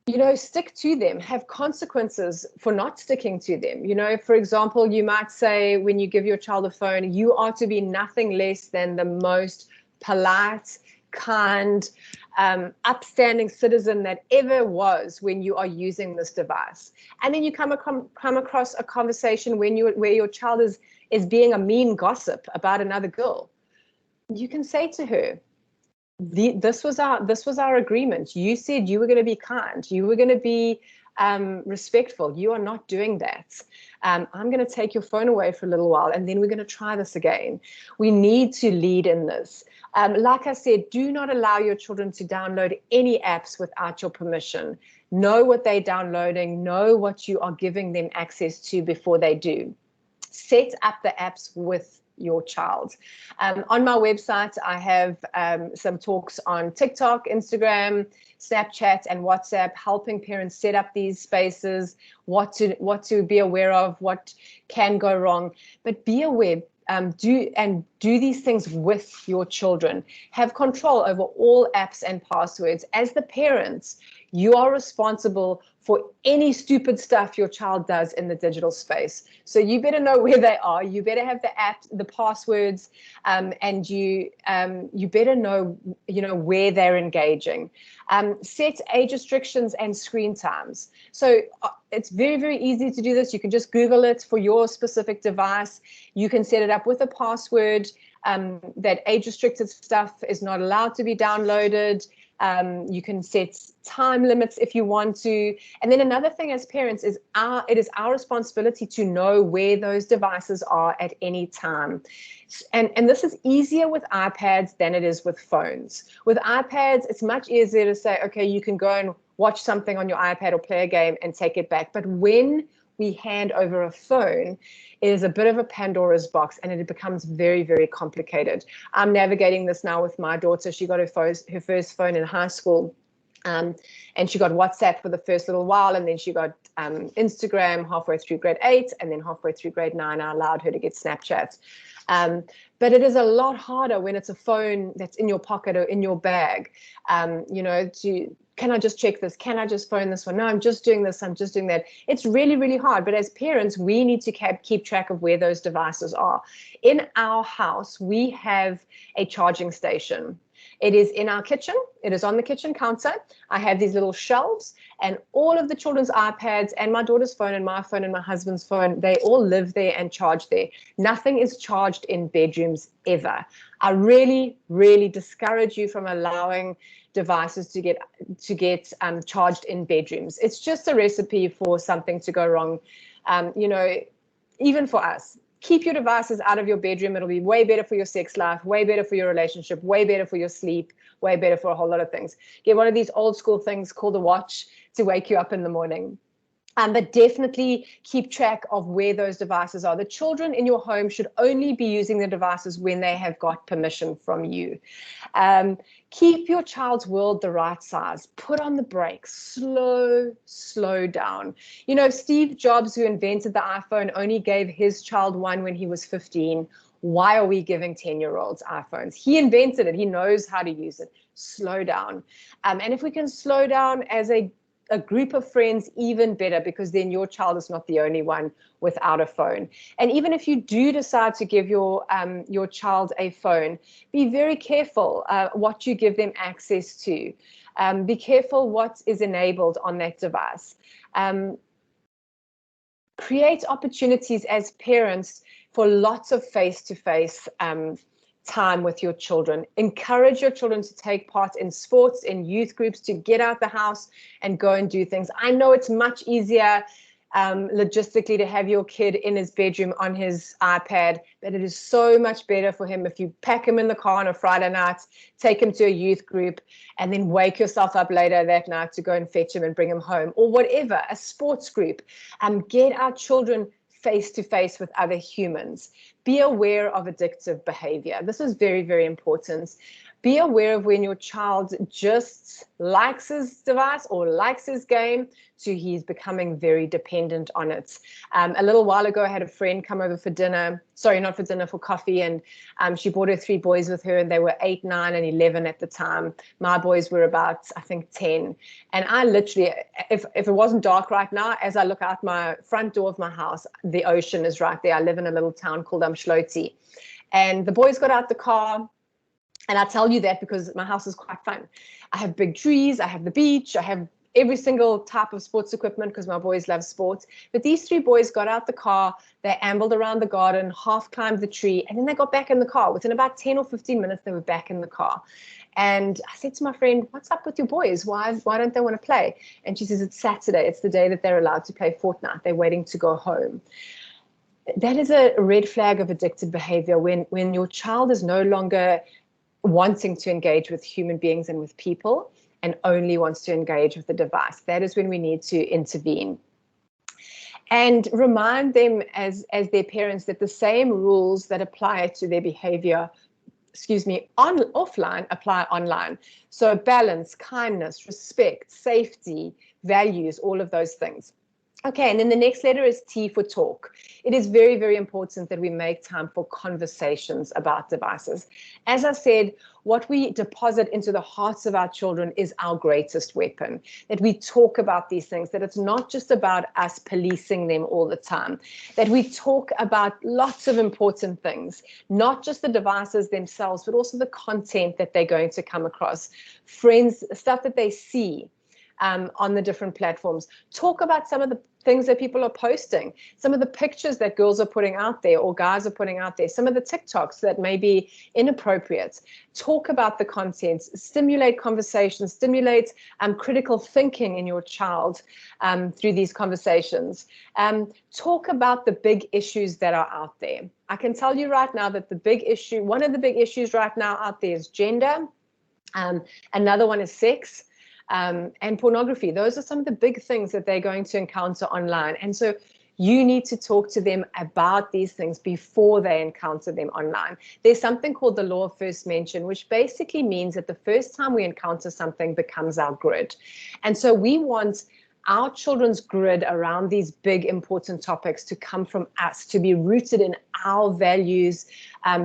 You know, stick to them, have consequences for not sticking to them. You know, for example, you might say when you give your child a phone, you are to be nothing less than the most polite, kind, upstanding citizen that ever was when you are using this device. And then you come across a conversation where your child is being a mean gossip about another girl. You can say to her, this was our agreement. You said you were going to be kind. You were going to be respectful. You are not doing that. I'm going to take your phone away for a little while, and then we're going to try this again. We need to lead in this. Like I said, do not allow your children to download any apps without your permission. Know what they're downloading. Know what you are giving them access to before they do. Set up the apps with your child. On my website, I have some talks on TikTok, Instagram, Snapchat, and WhatsApp, helping parents set up these spaces, what to be aware of, what can go wrong. But be aware, do these things with your children. Have control over all apps and passwords. As the parents, you are responsible for any stupid stuff your child does in the digital space. So you better know where they are. You better have the app, the passwords, and you better know, where they're engaging. Set age restrictions and screen times. So it's very, very easy to do this. You can just Google it for your specific device. You can set it up with a password that age restricted stuff is not allowed to be downloaded. You can set time limits if you want to. And then another thing as parents is it is our responsibility to know where those devices are at any time. And this is easier with iPads than it is with phones. With iPads, it's much easier to say, okay, you can go and watch something on your iPad or play a game and take it back. But when we hand over a phone, it is a bit of a Pandora's box, and it becomes very, very complicated. I'm navigating this now with my daughter. She got her first phone in high school, and she got WhatsApp for the first little while, and then she got Instagram halfway through grade 8, and then halfway through grade 9, I allowed her to get Snapchat. But it is a lot harder when it's a phone that's in your pocket or in your bag, can I just check this? Can I just phone this one? No, I'm just doing this. I'm just doing that. It's really, really hard. But as parents, we need to keep track of where those devices are. In our house, we have a charging station. It is in our kitchen. It is on the kitchen counter. I have these little shelves, and all of the children's iPads and my daughter's phone and my phone and my husband's phone, they all live there and charge there. Nothing is charged in bedrooms ever. I really, really discourage you from allowing devices to get charged in bedrooms. It's just a recipe for something to go wrong. You know, even for us, keep your devices out of your bedroom. It'll be way better for your sex life, way better for your relationship, way better for your sleep, way better for a whole lot of things. Get one of these old school things called a watch to wake you up in the morning. But definitely keep track of where those devices are. The children in your home should only be using the devices when they have got permission from you. Keep your child's world the right size. Put on the brakes. Slow down. You know, Steve Jobs, who invented the iPhone, only gave his child one when he was 15. Why are we giving 10-year-olds iPhones? He invented it. He knows how to use it. Slow down. And if we can slow down as a group of friends, even better, because then your child is not the only one without a phone. And even if you do decide to give your child a phone, be very careful what you give them access to. Be careful what is enabled on that device. Create opportunities as parents for lots of face-to-face time with your children. Encourage your children to take part in sports, in youth groups, to get out the house and go and do things. I know it's much easier logistically to have your kid in his bedroom on his iPad, but it is so much better for him if you pack him in the car on a Friday night, take him to a youth group, and then wake yourself up later that night to go and fetch him and bring him home, or whatever, a sports group. Get our children face-to-face with other humans. Be aware of addictive behavior. This is very, very important. Be aware of when your child just likes his device or likes his game to he's becoming very dependent on it. A little while ago, I had a friend come over for dinner. Sorry, not for dinner, for coffee. And she brought her 3 boys with her, and they were 8, 9, and 11 at the time. My boys were about, I think, 10. And I literally, if it wasn't dark right now, as I look out my front door of my house, the ocean is right there. I live in a little town called Umdloti. And the boys got out the car. And I tell you that because my house is quite fun. I have big trees, I have the beach, I have every single type of sports equipment because my boys love sports. But these 3 boys got out the car, they ambled around the garden, half climbed the tree, and then they got back in the car. Within about 10 or 15 minutes, they were back in the car. And I said to my friend, what's up with your boys? Why don't they want to play? And she says, it's Saturday. It's the day that they're allowed to play Fortnite. They're waiting to go home. That is a red flag of addictive behavior when your child is no longer wanting to engage with human beings and with people and only wants to engage with the device. That is when we need to intervene. And remind them as their parents that the same rules that apply to their behavior, offline apply online. So balance, kindness, respect, safety, values, all of those things. Okay, and then the next letter is T for talk. It is very, very important that we make time for conversations about devices. As I said, what we deposit into the hearts of our children is our greatest weapon, that we talk about these things, that it's not just about us policing them all the time, that we talk about lots of important things, not just the devices themselves, but also the content that they're going to come across, friends, stuff that they see on the different platforms. Talk about some of the things that people are posting, some of the pictures that girls are putting out there or guys are putting out there, some of the TikToks that may be inappropriate. Talk about the content, stimulate conversations, stimulate critical thinking in your child through these conversations. Talk about the big issues that are out there. I can tell you right now that one of the big issues right now out there is gender. Another one is sex. And pornography. Those are some of the big things that they're going to encounter online. And so you need to talk to them about these things before they encounter them online. There's something called the law of first mention, which basically means that the first time we encounter something becomes our grid. And so we want our children's grid around these big, important topics to come from us, to be rooted in our values,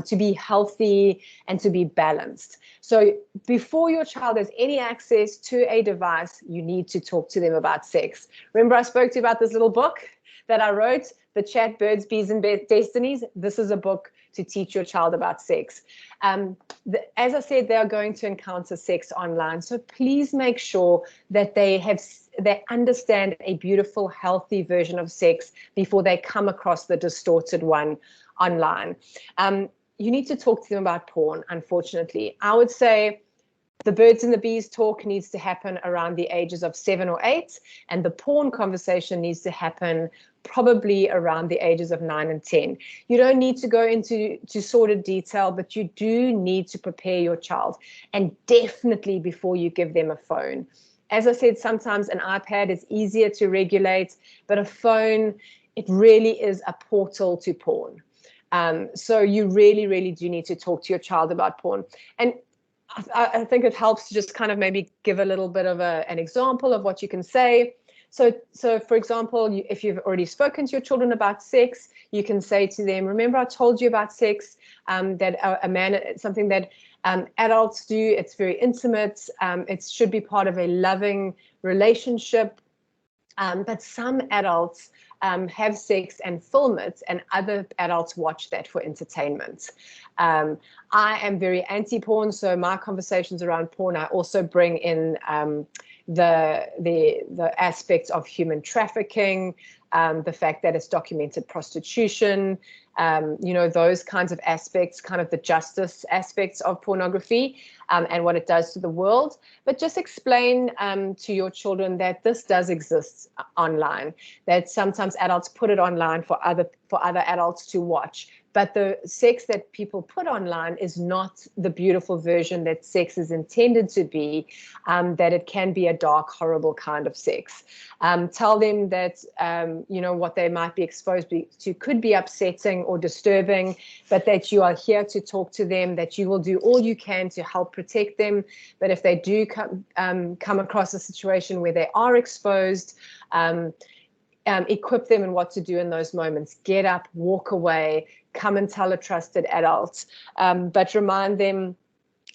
to be healthy and to be balanced. So before your child has any access to a device, you need to talk to them about sex. Remember I spoke to you about this little book that I wrote, The Chat Birds, Bees and Destinies? This is a book to teach your child about sex. As I said, they are going to encounter sex online. So please make sure that they understand a beautiful, healthy version of sex before they come across the distorted one online. You need to talk to them about porn, unfortunately. I would say the birds and the bees talk needs to happen around the ages of 7 or 8, and the porn conversation needs to happen probably around the ages of 9 and 10. You don't need to go into sordid detail, but you do need to prepare your child, and definitely before you give them a phone. As I said, sometimes an iPad is easier to regulate, but a phone, it really is a portal to porn. So you really, really do need to talk to your child about porn. And I think it helps to just kind of maybe give a little bit of an example of what you can say. So for example, if you've already spoken to your children about sex, you can say to them, remember I told you about sex, that it's something that adults do. It's very intimate. It should be part of a loving relationship. But some adults have sex and film it, and other adults watch that for entertainment. I am very anti-porn, so my conversations around porn, I also bring in the aspects of human trafficking, the fact that it's documented prostitution, those kinds of aspects, kind of the justice aspects of pornography, and what it does to the world. But just explain to your children that this does exist online, that sometimes adults put it online for other adults to watch. But the sex that people put online is not the beautiful version that sex is intended to be, that it can be a dark, horrible kind of sex. Tell them that, what they might be exposed to could be upsetting or disturbing, but that you are here to talk to them, that you will do all you can to help protect them. But if they do come across a situation where they are exposed, equip them in what to do in those moments. Get up, walk away, come and tell a trusted adult, but remind them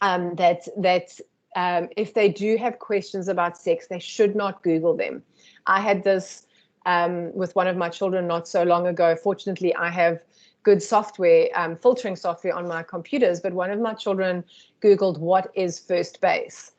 that if they do have questions about sex, they should not Google them. I had this with one of my children not so long ago. Fortunately, I have good software, filtering software on my computers, but one of my children Googled, what is first base?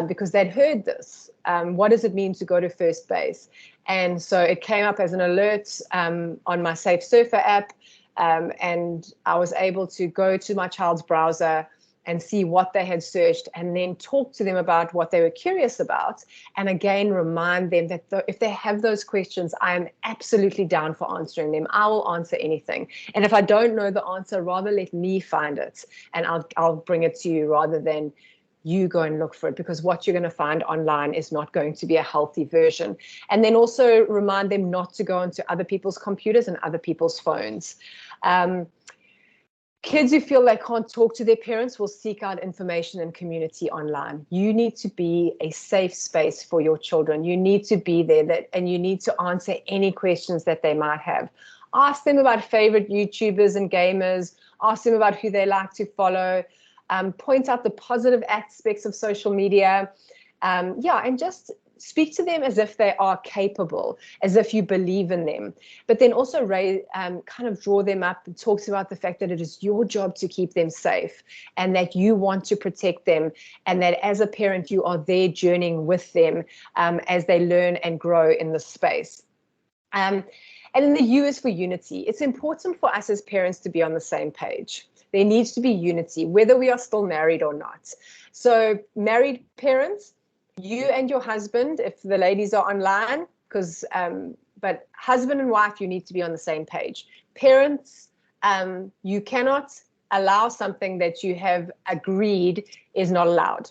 Because they'd heard this. What does it mean to go to first base? And so it came up as an alert on my Safe Surfer app, and I was able to go to my child's browser and see what they had searched, and then talk to them about what they were curious about. And again, remind them that if they have those questions, I am absolutely down for answering them. I will answer anything. And if I don't know the answer, rather let me find it, and I'll bring it to you rather than you go and look for it, because what you're going to find online is not going to be a healthy version. And then also remind them not to go onto other people's computers and other people's phones. Kids who feel they can't talk to their parents will seek out information and community online. You need to be a safe space for your children. You need to be there, and you need to answer any questions that they might have. Ask them about favorite YouTubers and gamers. Ask them about who they like to follow. Point out the positive aspects of social media. And just speak to them as if they are capable, as if you believe in them. But then also kind of draw them up and talks about the fact that it is your job to keep them safe, and that you want to protect them, and that as a parent, you are there journeying with them as they learn and grow in this space. And then the U is for unity. It's important for us as parents to be on the same page. There needs to be unity, whether we are still married or not. So married parents, you and your husband, if the ladies are online, but husband and wife, you need to be on the same page. Parents, you cannot allow something that you have agreed is not allowed.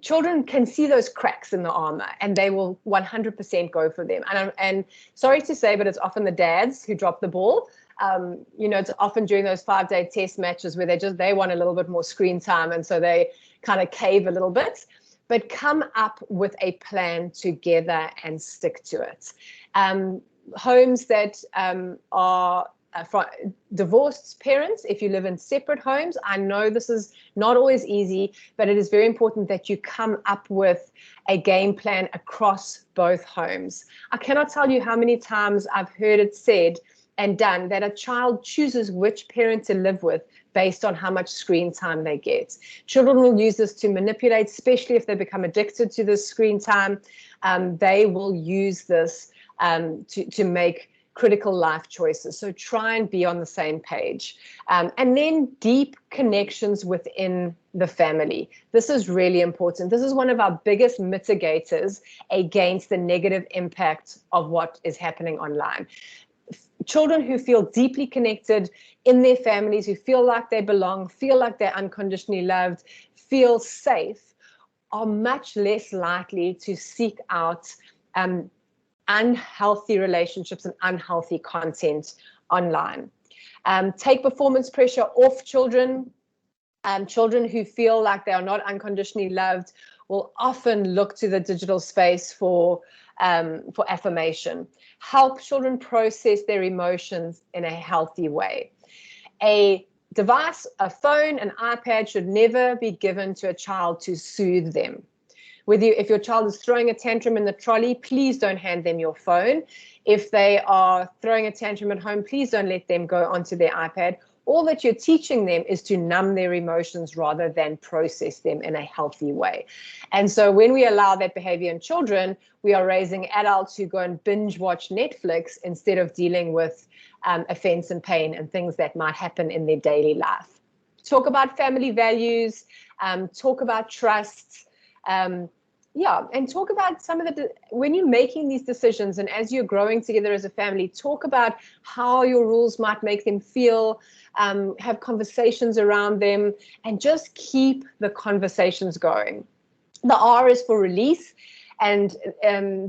Children can see those cracks in the armor, and they will 100% go for them. And sorry to say, but it's often the dads who drop the ball. It's often during those 5-day test matches where they want a little bit more screen time, and so they kind of cave a little bit. But come up with a plan together and stick to it. Homes that are for divorced parents, if you live in separate homes, I know this is not always easy, but it is very important that you come up with a game plan across both homes. I cannot tell you how many times I've heard it said and done that a child chooses which parent to live with based on how much screen time they get. Children will use this to manipulate, especially if they become addicted to this screen time. They will use this to make critical life choices. So try and be on the same page. And then deep connections within the family. This is really important. This is one of our biggest mitigators against the negative impact of what is happening online. Children who feel deeply connected in their families, who feel like they belong, feel like they're unconditionally loved, feel safe, are much less likely to seek out unhealthy relationships and unhealthy content online. Take performance pressure off children. Children who feel like they are not unconditionally loved will often look to the digital space for affirmation. Help children process their emotions in a healthy way. A device, a phone, an iPad should never be given to a child to soothe them. If your child is throwing a tantrum in the trolley, please don't hand them your phone. If they are throwing a tantrum at home, please don't let them go onto their iPad. All that you're teaching them is to numb their emotions rather than process them in a healthy way. And so when we allow that behavior in children, we are raising adults who go and binge watch Netflix instead of dealing with offense and pain and things that might happen in their daily life. Talk about family values, talk about trust, and talk about some of when you're making these decisions and as you're growing together as a family, talk about how your rules might make them feel, have conversations around them, and just keep the conversations going. The R is for release, and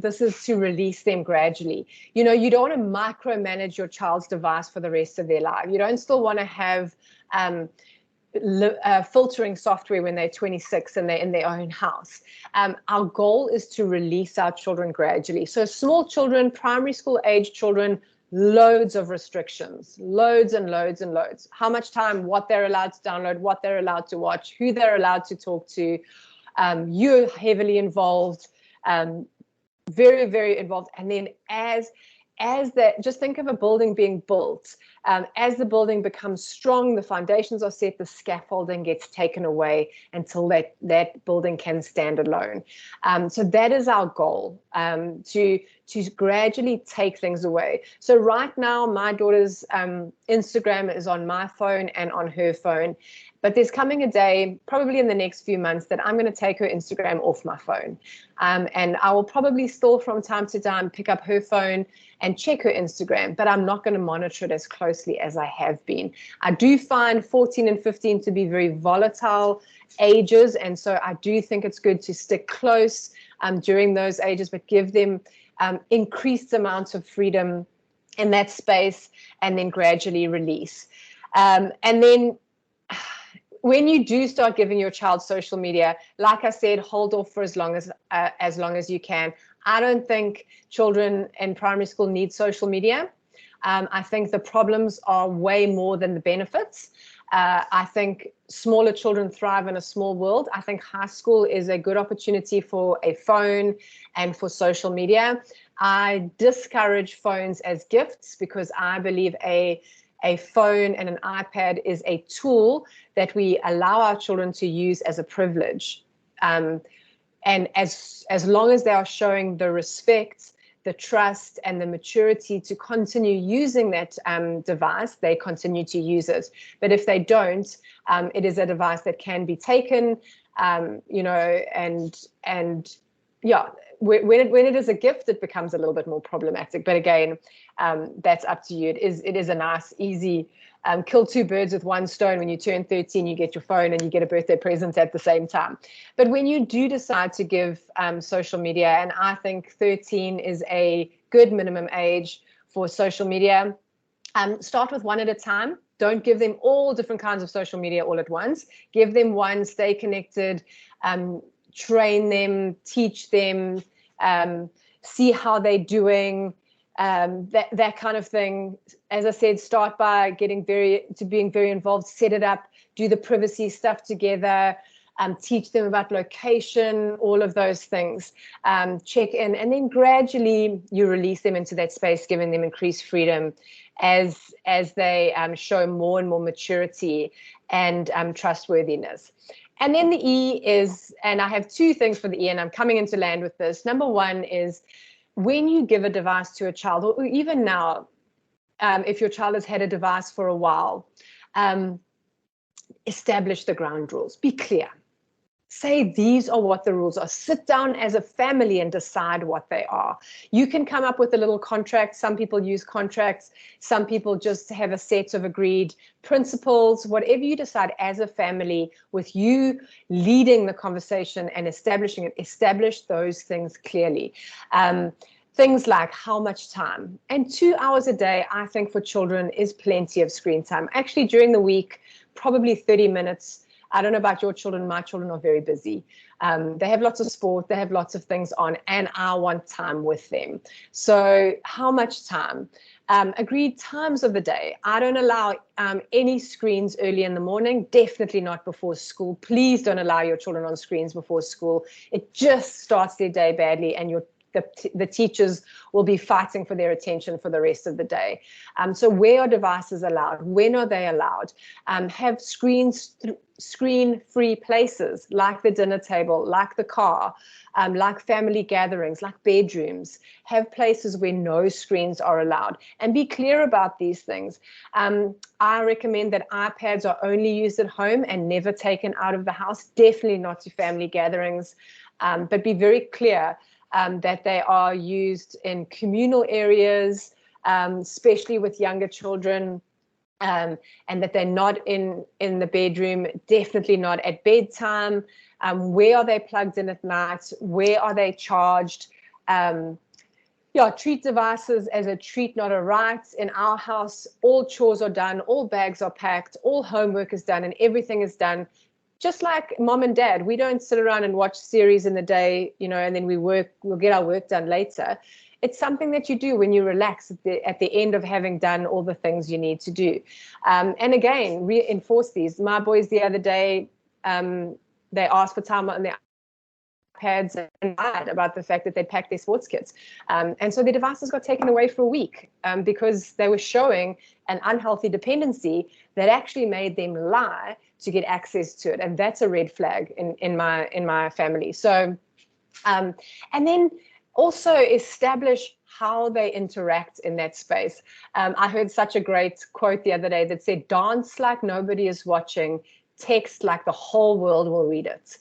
this is to release them gradually. You don't want to micromanage your child's device for the rest of their life. You don't still want to have filtering software when they're 26 and they're in their own house. Our goal is to release our children gradually. So small children, primary school age children, loads of restrictions, loads and loads and loads. How much time, what they're allowed to download, what they're allowed to watch, who they're allowed to talk to. You're heavily involved, very, very involved. And then just think of a building being built. As the building becomes strong, the foundations are set, the scaffolding gets taken away until that building can stand alone. So that is our goal, to gradually take things away. So right now, my daughter's Instagram is on my phone and on her phone. But there's coming a day, probably in the next few months, that I'm going to take her Instagram off my phone. And I will probably still from time to time pick up her phone and check her Instagram, but I'm not going to monitor it as closely as I have been. I do find 14 and 15 to be very volatile ages, and so I do think it's good to stick close during those ages, but give them increased amounts of freedom in that space and then gradually release. And then when you do start giving your child social media, like I said, hold off for as long as you can. I don't think children in primary school need social media. I think the problems are way more than the benefits. I think smaller children thrive in a small world. I think high school is a good opportunity for a phone and for social media. I discourage phones as gifts because I believe a phone and an iPad is a tool that we allow our children to use as a privilege. And as long as they are showing the respect, the trust, and the maturity to continue using that device, they continue to use it. But if they don't, it is a device that can be taken, when it is a gift, it becomes a little bit more problematic. But again, that's up to you. It is a nice, easy kill two birds with one stone. When you turn 13, you get your phone and you get a birthday present at the same time. But when you do decide to give social media, and I think 13 is a good minimum age for social media, start with one at a time. Don't give them all different kinds of social media all at once. Give them one, stay connected, train them, teach them, see how they're doing, that kind of thing. As I said, start by being very involved, set it up, do the privacy stuff together, teach them about location, all of those things, check in, and then gradually you release them into that space, giving them increased freedom as they show more and more maturity and trustworthiness. And then the E is, and I have two things for the E, and I'm coming into land with this. Number one is when you give a device to a child, or even now, if your child has had a device for a while, establish the ground rules. Be clear. Say these are what the rules are. Sit down as a family and decide what they are. You can come up with a little contract. Some people use contracts. Some people just have a set of agreed principles. Whatever you decide as a family, with you leading the conversation and establishing it, establish those things clearly. Things like how much time. And 2 hours a day, I think, for children is plenty of screen time. Actually, during the week, probably 30 minutes. I don't know about your children. My children are very busy. They have lots of sport. They have lots of things on, and I want time with them. So how much time? Agreed times of the day. I don't allow any screens early in the morning, definitely not before school. Please don't allow your children on screens before school. It just starts their day badly, and the teachers will be fighting for their attention for the rest of the day. So where are devices allowed? When are they allowed? Have screen-free places like the dinner table, like the car, like family gatherings, like bedrooms. Have places where no screens are allowed, and be clear about these things. I recommend that iPads are only used at home and never taken out of the house, definitely not to family gatherings, but be very clear that they are used in communal areas, especially with younger children, and that they're not in the bedroom, definitely not at bedtime. Where are they plugged in at night? Where are they charged? Treat devices as a treat, not a right. In our house, all chores are done, all bags are packed, all homework is done, and everything is done. Just like mom and dad, we don't sit around and watch series in the day, and then we'll get our work done later. It's something that you do when you relax at the end of having done all the things you need to do. And again, reinforce these. My boys the other day, they asked for time on their iPads and lied about the fact that they packed their sports kits. And so the devices got taken away for a week because they were showing an unhealthy dependency that actually made them lie to get access to it. And that's a red flag in my family. So, and then also establish how they interact in that space. I heard such a great quote the other day that said, dance like nobody is watching, text like the whole world will read it.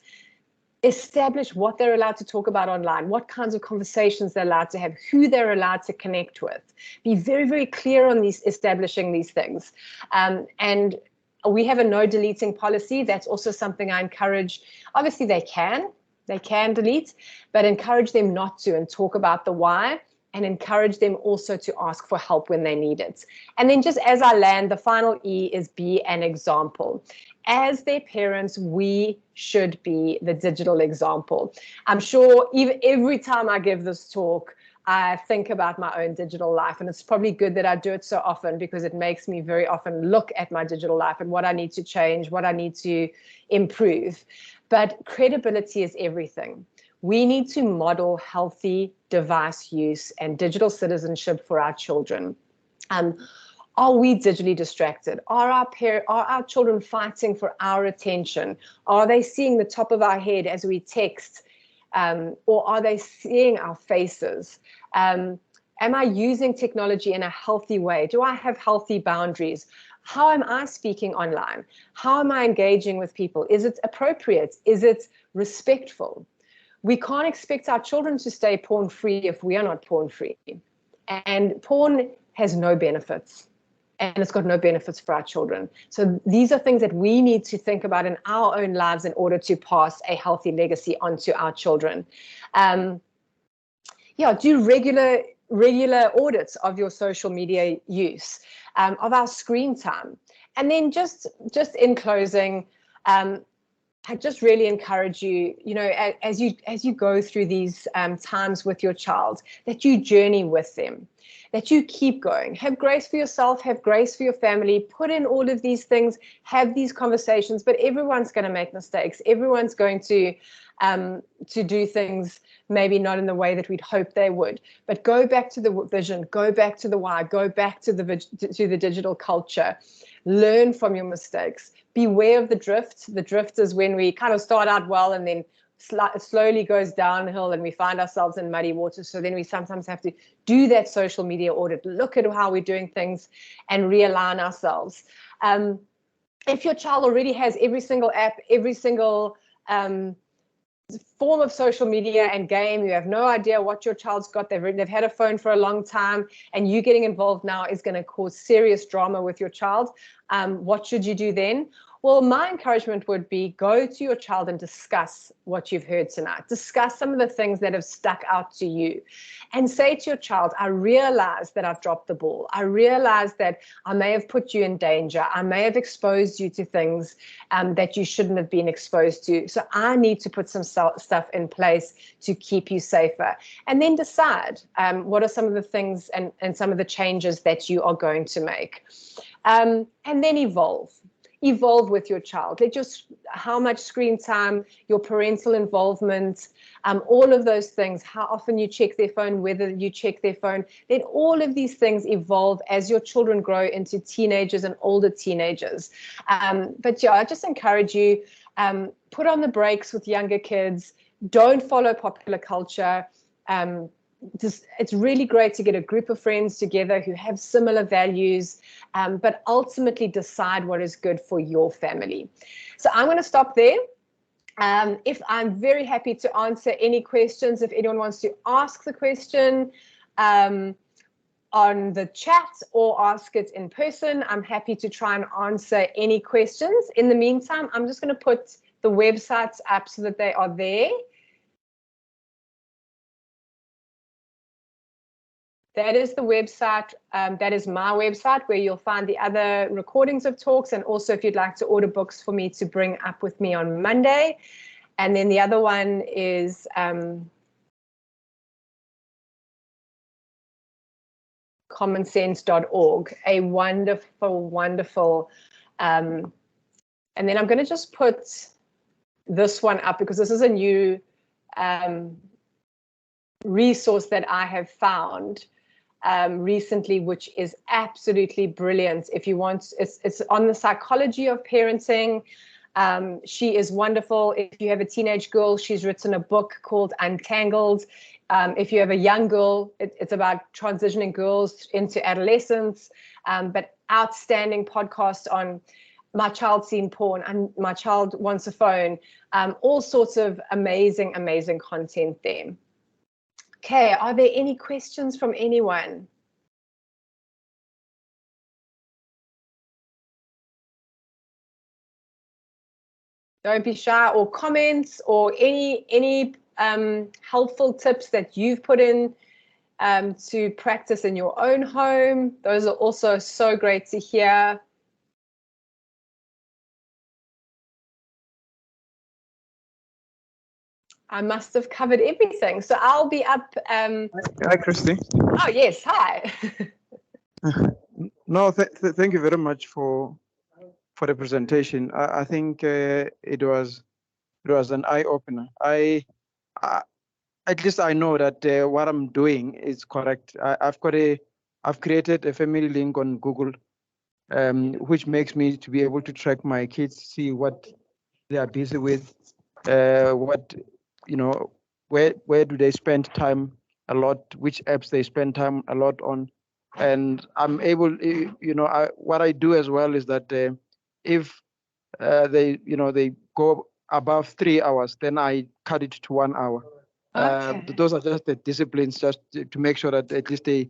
Establish what they're allowed to talk about online, what kinds of conversations they're allowed to have, who they're allowed to connect with. Be very, very clear on establishing these things. And we have a no deleting policy. That's also something I encourage. Obviously, they can delete, but encourage them not to, and talk about the why, and encourage them also to ask for help when they need it. And then just as I land, the final E is be an example. As their parents, we should be the digital example. I'm sure every time I give this talk, I think about my own digital life, and it's probably good that I do it so often because it makes me very often look at my digital life and what I need to change, what I need to improve. But credibility is everything. We need to model healthy device use and digital citizenship for our children. Are we digitally distracted? Are our children fighting for our attention? Are they seeing the top of our head as we text? Or are they seeing our faces? Am I using technology in a healthy way? Do I have healthy boundaries? How am I speaking online? How am I engaging with people? Is it appropriate? Is it respectful? We can't expect our children to stay porn-free if we are not porn-free. And porn has no benefits. And it's got no benefits for our children. So these are things that we need to think about in our own lives in order to pass a healthy legacy onto our children. Do regular audits of your social media use, of our screen time. And then just in closing, I just really encourage you, as you go through these times with your child, that you journey with them, that you keep going. Have grace for yourself, have grace for your family, put in all of these things, have these conversations, but everyone's going to make mistakes. Everyone's going to do things maybe not in the way that we'd hope they would. But go back to the vision, go back to the why, go back to the digital culture. Learn from your mistakes. Beware of the drift. The drift is when we kind of start out well and then it slowly goes downhill and we find ourselves in muddy waters. So then we sometimes have to do that social media audit, look at how we're doing things and realign ourselves. If your child already has every single app, every single form of social media and game, you have no idea what your child's got, they've had a phone for a long time, and you getting involved now is going to cause serious drama with your child. What should you do then? Well, my encouragement would be go to your child and discuss what you've heard tonight. Discuss some of the things that have stuck out to you and say to your child, I realize that I've dropped the ball. I realize that I may have put you in danger. I may have exposed you to things that you shouldn't have been exposed to. So I need to put some stuff in place to keep you safer. And then decide what are some of the things and some of the changes that you are going to make. And then evolve with your child. How much screen time, your parental involvement, all of those things, how often you check their phone, whether you check their phone, let all of these things evolve as your children grow into teenagers and older teenagers. But yeah, I just encourage you, put on the brakes with younger kids, don't follow popular culture. It's really great to get a group of friends together who have similar values, but ultimately decide what is good for your family. So I'm going to stop there. If I'm very happy to answer any questions, if anyone wants to ask the question on the chat or ask it in person, I'm happy to try and answer any questions. In the meantime, I'm just going to put the websites up so that they are there. That is the website, that is my website, where you'll find the other recordings of talks, and also if you'd like to order books for me to bring up with me on Monday. And then the other one is commonsense.org, a wonderful, wonderful, and then I'm going to just put this one up because this is a new resource that I have found recently, which is absolutely brilliant. If you want, it's on the psychology of parenting. She is wonderful. If you have a teenage girl, she's written a book called Untangled. If you have a young girl, it's about transitioning girls into adolescence, but outstanding podcast on My Child's Seen Porn and My Child Wants a Phone, all sorts of amazing, amazing content there. Okay, are there any questions from anyone? Don't be shy, or comments, or any helpful tips that you've put in to practice in your own home. Those are also so great to hear. I must have covered everything. So I'll be up. Hi, Christy. Oh, yes. Hi. No, thank you very much for the presentation. I think it was an eye opener. At least I know that what I'm doing is correct. I've created a family link on Google, which makes me to be able to track my kids, see what they are busy with, where do they spend time a lot, which apps they spend time a lot on. And I'm able, what I do as well is that if they go above 3 hours, then I cut it to 1 hour. Okay. Those are just the disciplines, just to make sure that at least they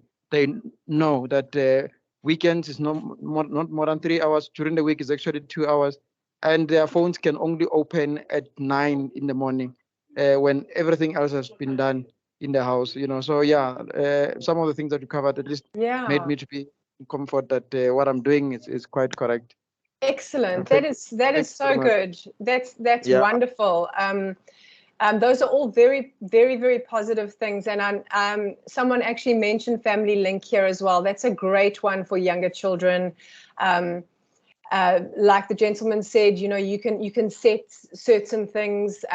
know that weekends is not more than 3 hours. During the week is actually 2 hours, and their phones can only open at 9 in the morning when everything else has been done in the house. So yeah, some of the things that you covered at least made me to be in comfort that what I'm doing is quite correct. Excellent. Okay. That is Thanks so very much. good. That's Yeah. wonderful. Those are all very, very, very positive things. And someone actually mentioned Family Link here as well. That's a great one for younger children. Like the gentleman said, you know, you can set certain things,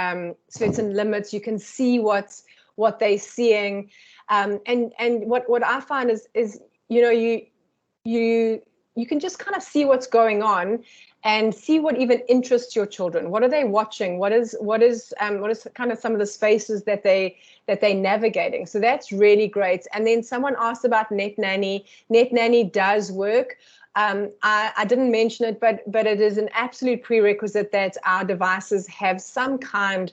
certain limits. You can see what they're seeing, and what I find is you know, you can just kind of see what's going on and see what even interests your children. What are they watching? What is kind of some of the spaces that they're navigating? So that's really great. And then someone asked about Net Nanny. Net Nanny does work. I didn't mention it, but it is an absolute prerequisite that our devices have some kind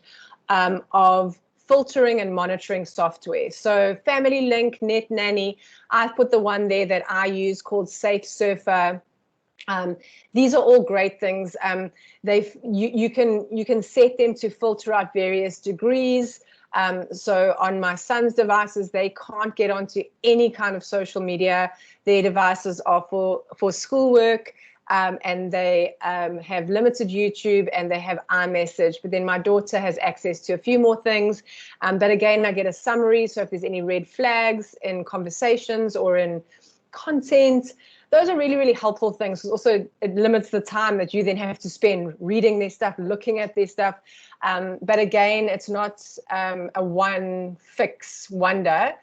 of filtering and monitoring software. So Family Link, Net Nanny, I've put the one there that I use called Safe Surfer. These are all great things. You can set them to filter out various degrees. So on my son's devices, they can't get onto any kind of social media. Their devices are for schoolwork, and they have limited YouTube, and they have iMessage. But then my daughter has access to a few more things. But again, I get a summary. So if there's any red flags in conversations or in content, those are really, really helpful things. Also, it limits the time that you then have to spend reading their stuff, looking at their stuff. But again, it's not a one fix wonder.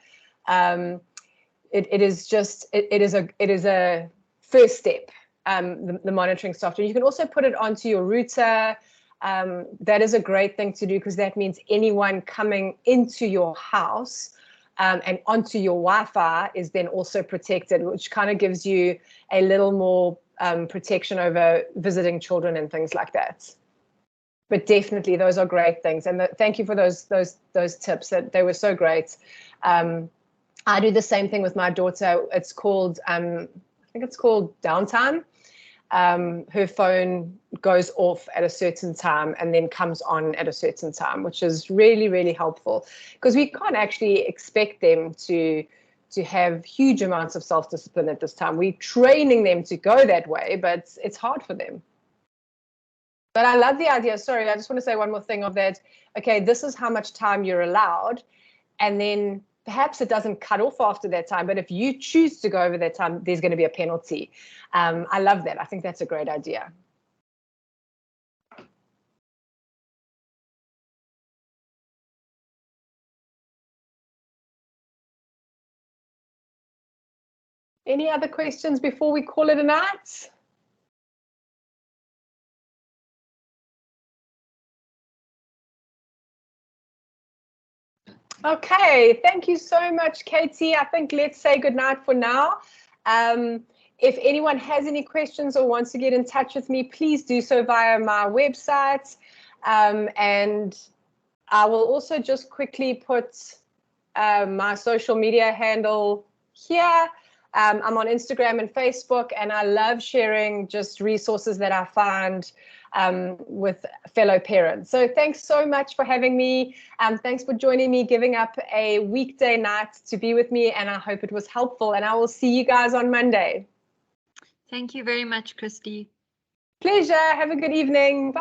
It is a first step. The monitoring software. You can also put it onto your router. That is a great thing to do, because that means anyone coming into your house and onto your Wi-Fi is then also protected, which kind of gives you a little more protection over visiting children and things like that. But definitely, those are great things, and thank you for those tips. That they were so great. I do the same thing with my daughter. It's called I think it's called downtime. Her phone goes off at a certain time and then comes on at a certain time, which is really, really helpful, because we can't actually expect them to have huge amounts of self-discipline at this time. We're training them to go that way, but it's hard for them. But I love the idea. Sorry, I just want to say one more thing of that. Okay, this is how much time you're allowed, and then perhaps it doesn't cut off after that time, but if you choose to go over that time, there's going to be a penalty. I love that. I think that's a great idea. Any other questions before we call it a night? Okay, thank you so much, Katie. I think let's say goodnight for now. If anyone has any questions or wants to get in touch with me, please do so via my website. And I will also just quickly put my social media handle here. I'm on Instagram and Facebook, and I love sharing just resources that I find with fellow parents. So thanks so much for having me. Thanks for joining me, giving up a weekday night to be with me, and I hope it was helpful, and I will see you guys on Monday. Thank you very much, Christy. Pleasure. Have a good evening. Bye.